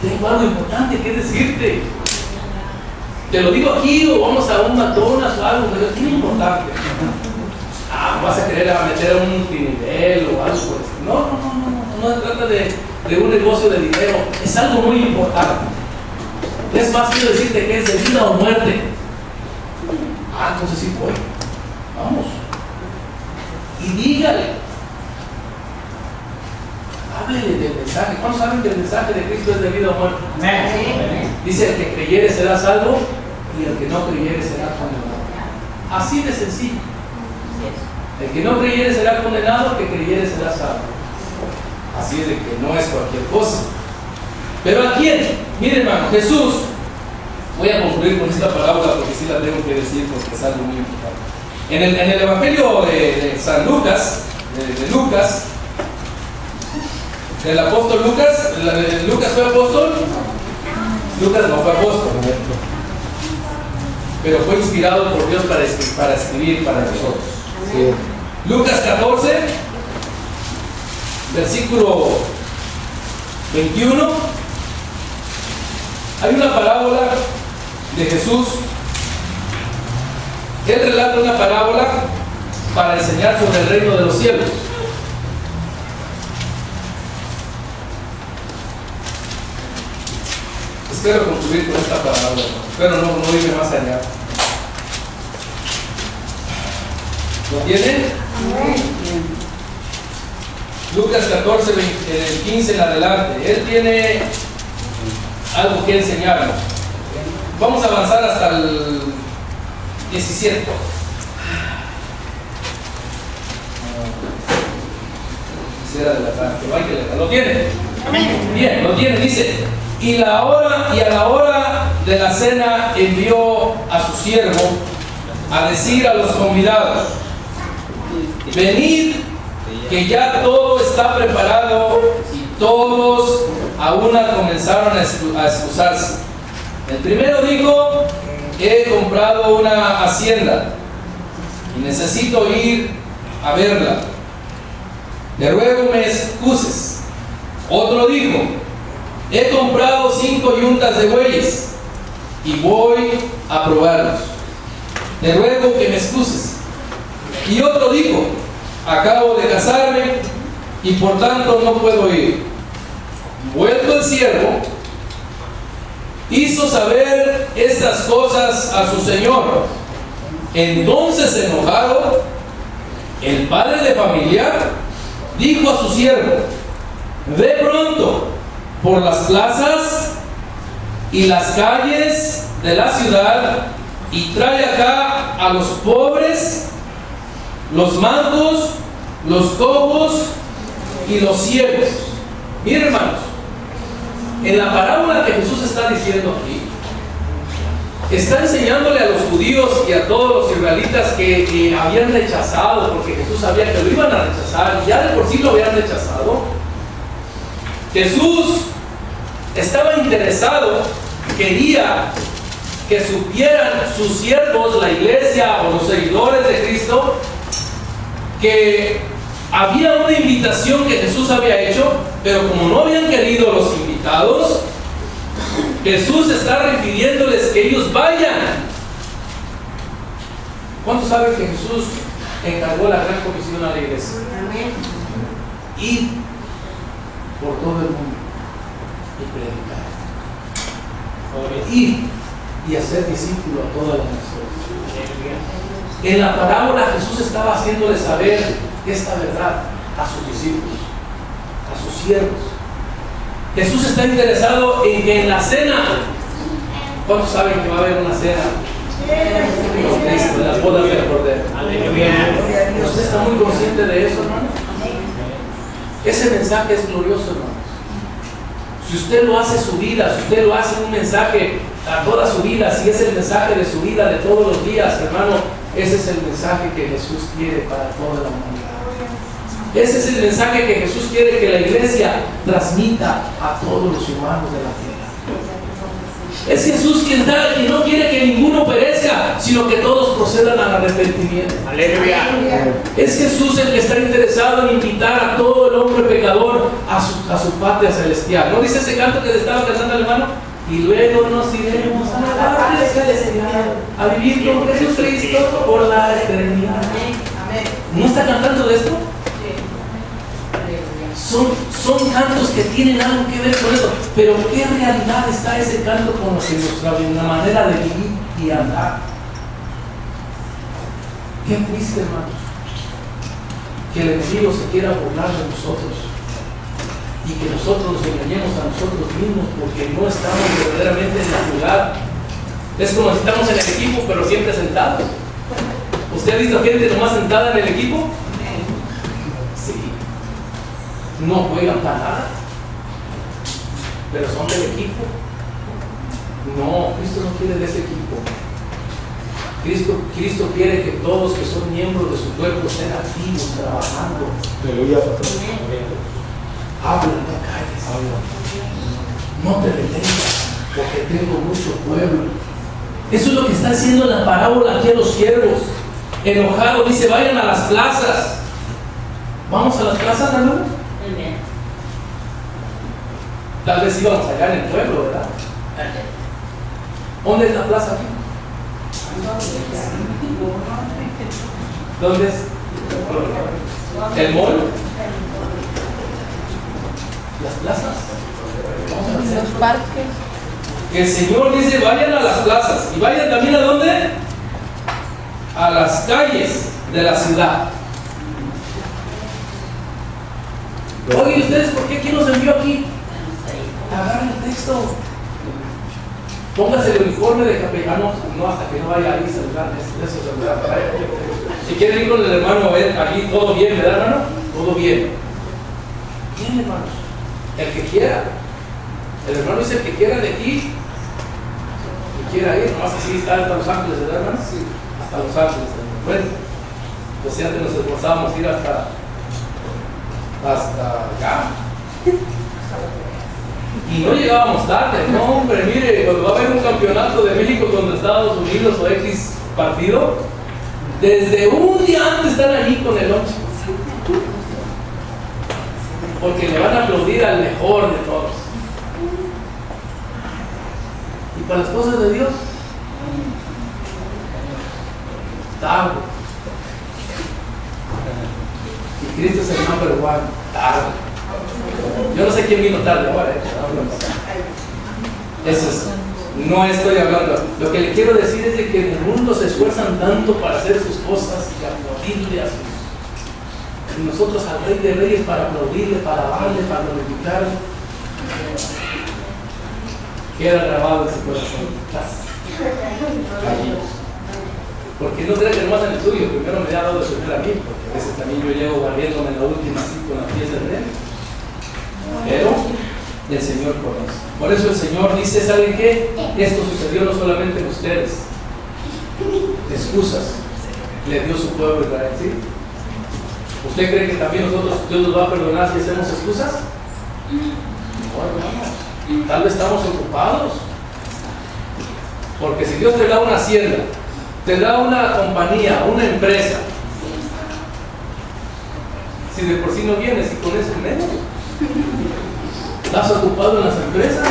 tengo algo importante que decirte. Te lo digo aquí, o vamos a un McDonald's o algo, pero es muy importante. Vas a querer meter a un multinivel o algo por eso. No se trata de un negocio de dinero, es algo muy importante. Es más, quiero decirte que es de vida o muerte. Entonces sí voy. Vamos. Y dígale. Háblele del mensaje. ¿Cuántos saben que el mensaje de Cristo es de vida o muerte? Dice, el que creyere será salvo y el que no creyere será condenado. Así de sencillo. El que no creyere será condenado, el que creyere será salvo. Así es de que no es cualquier cosa. Pero ¿a quién? Miren, hermano, Jesús. Voy a concluir con esta parábola porque sí la tengo que decir porque es algo muy importante. En el Evangelio de San Lucas, de Lucas, del apóstol Lucas, ¿Lucas fue apóstol? Lucas no fue apóstol, pero fue inspirado por Dios para escribir para nosotros. Sí. Lucas 14, versículo 21. Hay una parábola de Jesús. Él relata una parábola para enseñar sobre el reino de los cielos. Espero concluir con esta parábola, pero no irme más allá. ¿Lo tienen? Lucas 14, 15 en adelante. Él tiene algo que enseñarnos. Vamos a avanzar hasta el 17. Quisiera adelantar, ¿lo tiene? Bien, lo tiene, dice. Y a la hora de la cena envió a su siervo a decir a los convidados: venid, que ya todo está preparado. Y todos a una comenzaron a excusarse. El primero dijo: he comprado una hacienda y necesito ir a verla. Te ruego me excuses. Otro dijo: he comprado 5 yuntas de bueyes y voy a probarlos. Te ruego que me excuses. Y otro dijo: acabo de casarme y por tanto no puedo ir. Vuelto el siervo, hizo saber estas cosas a su señor. Entonces, enojado, el padre de familia dijo a su siervo: ve pronto por las plazas y las calles de la ciudad y trae acá a los pobres, los mancos, los cojos y los ciegos. Miren, hermanos, en la parábola que Jesús está diciendo aquí, está enseñándole a los judíos y a todos los israelitas que habían rechazado, porque Jesús sabía que lo iban a rechazar, y ya de por sí lo habían rechazado. Jesús estaba interesado, quería que supieran sus siervos, la iglesia o los seguidores de Cristo, que había una invitación que Jesús había hecho, pero como no habían querido los invitados, Jesús está refiriéndoles que ellos vayan. ¿Cuántos saben que Jesús encargó la gran comisión a la iglesia? Ir por todo el mundo y predicar. Ir y hacer discípulos a todas las naciones. En la parábola Jesús estaba haciéndole saber esta verdad a sus discípulos, a sus siervos. Jesús está interesado en que en la cena, ¿cuántos saben que va a haber una cena con Cristo, en las bodas del Cordero? Aleluya. ¿Usted está muy consciente de eso, hermano? Ese mensaje es glorioso, hermano. Si usted lo hace su vida, si usted lo hace un mensaje a toda su vida, si es el mensaje de su vida de todos los días, hermano, ese es el mensaje que Jesús quiere para toda la humanidad. Ese es el mensaje que Jesús quiere que la iglesia transmita a todos los humanos de la tierra. Es Jesús quien no quiere que ninguno perezca, sino que todos procedan al arrepentimiento. Aleluya. Es Jesús el que está interesado en invitar a todo el hombre pecador a su patria celestial. ¿No dice ese canto que le estaba cantando al hermano? Y luego nos iremos a la patria celestial, a vivir con Jesucristo por la eternidad. ¿No está cantando de esto? Son cantos que tienen algo que ver con eso, pero ¿qué realidad está ese canto con nuestra manera de vivir y andar? Qué triste, hermanos, que el enemigo se quiera burlar de nosotros y que nosotros nos engañemos a nosotros mismos porque no estamos verdaderamente en la ciudad. Es como si estamos en el equipo, pero siempre sentados. ¿Usted ha visto gente nomás sentada en el equipo? Sí. No juegan para nada, pero son del equipo. No, Cristo no quiere de ese equipo. Cristo quiere que todos que son miembros de su cuerpo estén activos, trabajando. Aleluya. Habla, no calles. No te detengas, porque tengo mucho pueblo. Eso es lo que está haciendo la parábola aquí a los siervos. Enojado, dice: vayan a las plazas. ¿Vamos a las plazas, hermano? Tal vez íbamos allá en el pueblo, ¿verdad? ¿Dónde es la plaza aquí? ¿Dónde es? ¿El mall? ¿Las plazas? Los parques. El Señor dice: vayan a las plazas. ¿Y vayan también a dónde? A las calles de la ciudad. Oye, ¿ustedes por qué? ¿Quién nos envió aquí? Agarren el texto. Póngase el uniforme de capellano, no hasta que no vaya ahí a saludar. Si quieren ir con el hermano, a ver, aquí todo bien, ¿verdad, hermano? Todo bien. Bien, hermanos. El que quiera. El hermano dice: el que quiera de aquí, que quiera ir. Nomás así está hasta Los Ángeles, ¿verdad, hermano? Sí. Hasta Los Ángeles. Bueno, pues si antes nos esforzábamos a ir hasta acá. Y no llegábamos tarde. No, hombre, mire, cuando va a haber un campeonato de México contra Estados Unidos o X partido, desde un día antes están allí con el lunch. porque le van a aplaudir al mejor de todos. Y para las cosas de Dios, tarde. Y Cristo es el number one, tarde. Yo no sé quién vino tarde ahora, Eso es. No estoy hablando. Lo que le quiero decir es de que en el mundo se esfuerzan tanto para hacer sus cosas y aplaudirle a sus. Y nosotros al Rey de Reyes para aplaudirle, para alabarle, para glorificarle. Queda grabado en su corazón. Allí. Porque no será que nomás en el suyo, primero me ha dado de subir a mí, porque a veces también yo llego barriéndome en la última así con las pies de rey. Pero el Señor conoce. Por eso el Señor dice, ¿saben qué? Esto sucedió no solamente en ustedes. Excusas le dio su pueblo Israel, ¿sí? ¿Usted cree que también nosotros Dios nos va a perdonar si hacemos excusas? No, hermanos. Tal vez estamos ocupados. Porque si Dios te da una hacienda, te da una compañía, una empresa, si de por sí no vienes y con eso menos, ¿estás ocupado en las empresas?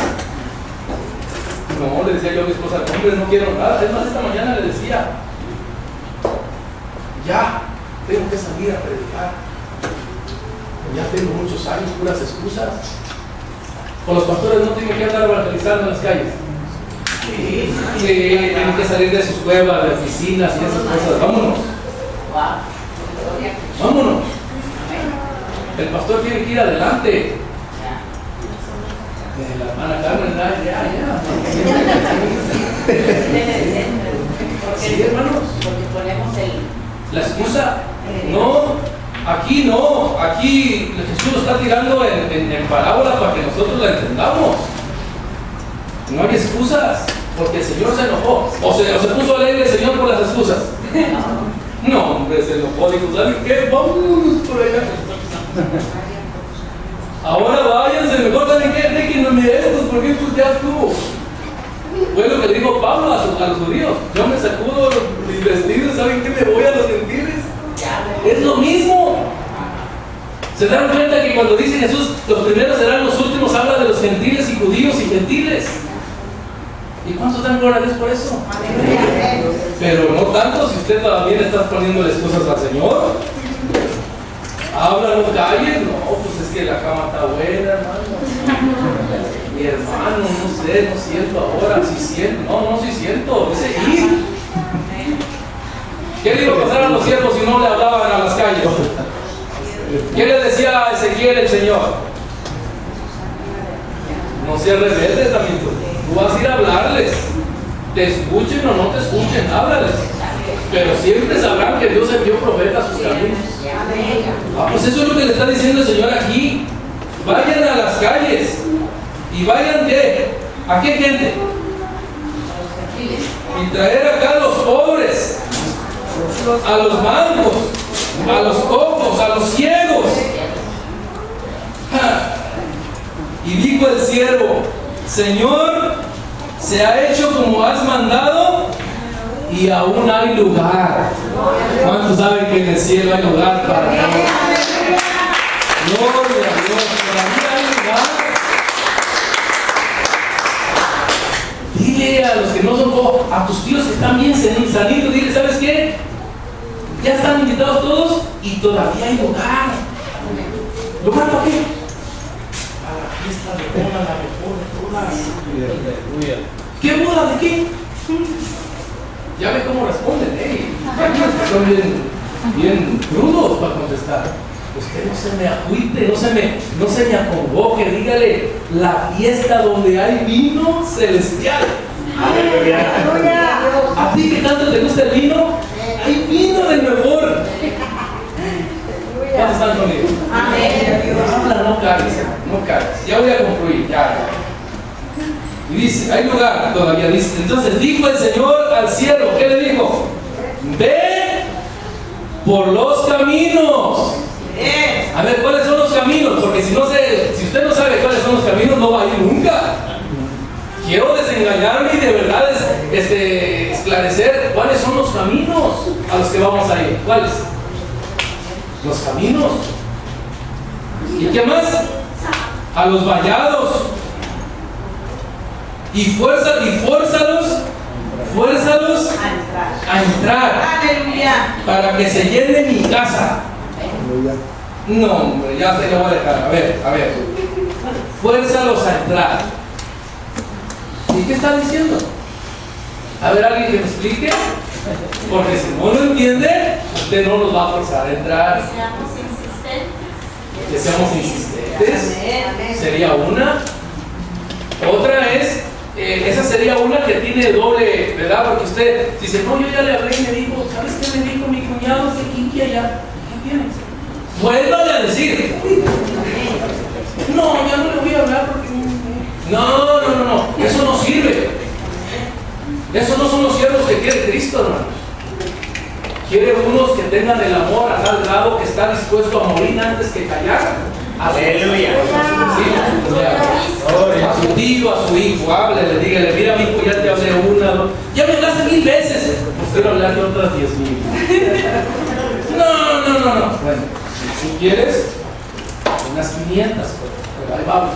No, le decía yo a mi esposa, hombre, no quiero nada. Es más, esta mañana le decía, ya tengo que salir a predicar. Ya tengo muchos años, puras excusas. Con los pastores no tienen que andar evangelizando en las calles. Tienen que salir de sus cuevas, de oficinas y esas cosas. Vámonos. Vámonos. El pastor tiene que ir adelante. La hermana Carmen, ya. Sí, hermanos. Porque ponemos la excusa. No. Aquí no, aquí Jesús lo está tirando en parábola para que nosotros la entendamos. No hay excusas, porque el Señor se enojó. O se puso alegre el Señor por las excusas. No, hombre, se enojó, dijo, ¿saben qué? Vamos por allá. Ahora váyanse, mejor, ¿saben qué? Déjenme estos, porque pues ya estuvo. Fue lo que le dijo Pablo a los judíos. Yo me sacudo mis vestidos, ¿saben qué? Me voy a los gentiles. Es lo mismo. ¿Se dan cuenta que cuando dice Jesús los primeros serán los últimos, habla de los gentiles y judíos y gentiles? ¿Y cuántos dan gloria a Dios por eso? Pero no tanto si usted todavía le está poniéndole excusas al Señor. Habla, no calles. No, pues es que la cama está buena, hermano. Mi hermano, no sé, no siento ahora. Si siento, no si siento. Dice ir. ¿Qué le iba a pasar a los siervos si no le hablaban a las calles? ¿Qué le decía a Ezequiel el Señor? No seas rebelde también. Tú vas a ir a hablarles. Te escuchen o no te escuchen, háblales. Pero siempre sabrán que Dios envió profetas a sus caminos. Pues eso es lo que le está diciendo el Señor aquí. Vayan a las calles. ¿Y vayan qué? ¿A qué gente? Y traer acá a los pobres, a los mancos, a los cojos, a los ciegos. Y dijo el siervo: Señor, se ha hecho como has mandado y aún hay lugar. ¿Cuántos saben que en el cielo hay lugar para todos? Gloria a Dios, todavía hay lugar. Dile a los que no son como, a tus tíos que están bien sanitos, dile, ¿sabes qué? Ya están invitados todos y todavía hay lugar. ¿Lugar para qué? Para la fiesta de boda, la mejor de todas. ¿Qué boda de qué? Ya ve cómo responden, son bien crudos para contestar. Usted no se me agüite, no se me acongoje, dígale, la fiesta donde hay vino celestial. A ti que tanto te gusta el vino, hay vino del mejor. ¿Cuántos están conmigo? Habla, no calles. Ya voy a concluir, ya. Y dice, hay lugar todavía, dice. Entonces dijo el Señor al siervo, ¿qué le dijo? Ve por los caminos. A ver, ¿cuáles son los caminos? Porque si usted no sabe cuáles son los caminos, no va a ir nunca. Quiero desengañarme y de verdad esclarecer cuáles son los caminos a los que vamos a ir. ¿Cuáles? Los caminos. ¿Y qué más? A los vallados. Y fuérzalos a entrar Aleluya. para que se llene mi casa. Aleluya. No, hombre, ya se lo voy a dejar. A ver. Fuérzalos a entrar. ¿Y qué está diciendo? A ver, alguien que me explique. Porque si no lo entiende, usted no nos va a forzar a entrar. Que seamos insistentes. Sería una. Otra es, esa sería una que tiene doble, ¿verdad? Porque usted dice, no, yo ya le hablé y me dijo, ¿sabes qué me dijo mi cuñado? Que Kinky allá. ¿Qué tienes? Vuélvale a decir. No, ya no le voy a hablar porque... No. Eso no sirve. Esos no son los siervos que quiere Cristo, hermanos. Quiere unos que tengan el amor a tal grado que está dispuesto a morir antes que callar. Aleluya. A su tío, a su hijo, háblele, dígale, mira mi hijo, ya te hablé una, dos. Ya me hablaste 1000 veces. Pues quiero hablarle otras 10,000. No. Bueno, si tú quieres, unas 500, pero ahí vamos.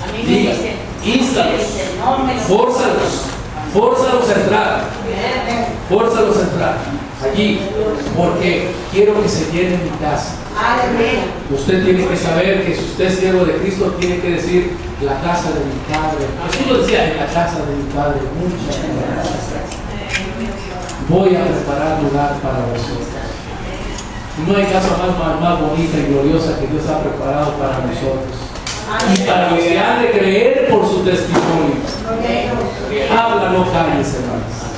A mí me Diga, dicen, ístalos, no me lo- fórzalos a entrar. Fórzalos a entrar allí, porque quiero que se llene mi casa. Aleluya. Usted tiene que saber que si usted es siervo de Cristo, tiene que decir la casa de mi Padre. Jesús lo decía, en la casa de mi Padre, muchas casas. Voy a preparar lugar para vosotros. No hay casa más bonita y gloriosa que Dios ha preparado para nosotros. Y para los que han de creer por su testimonio. Habla, no calles, hermanos.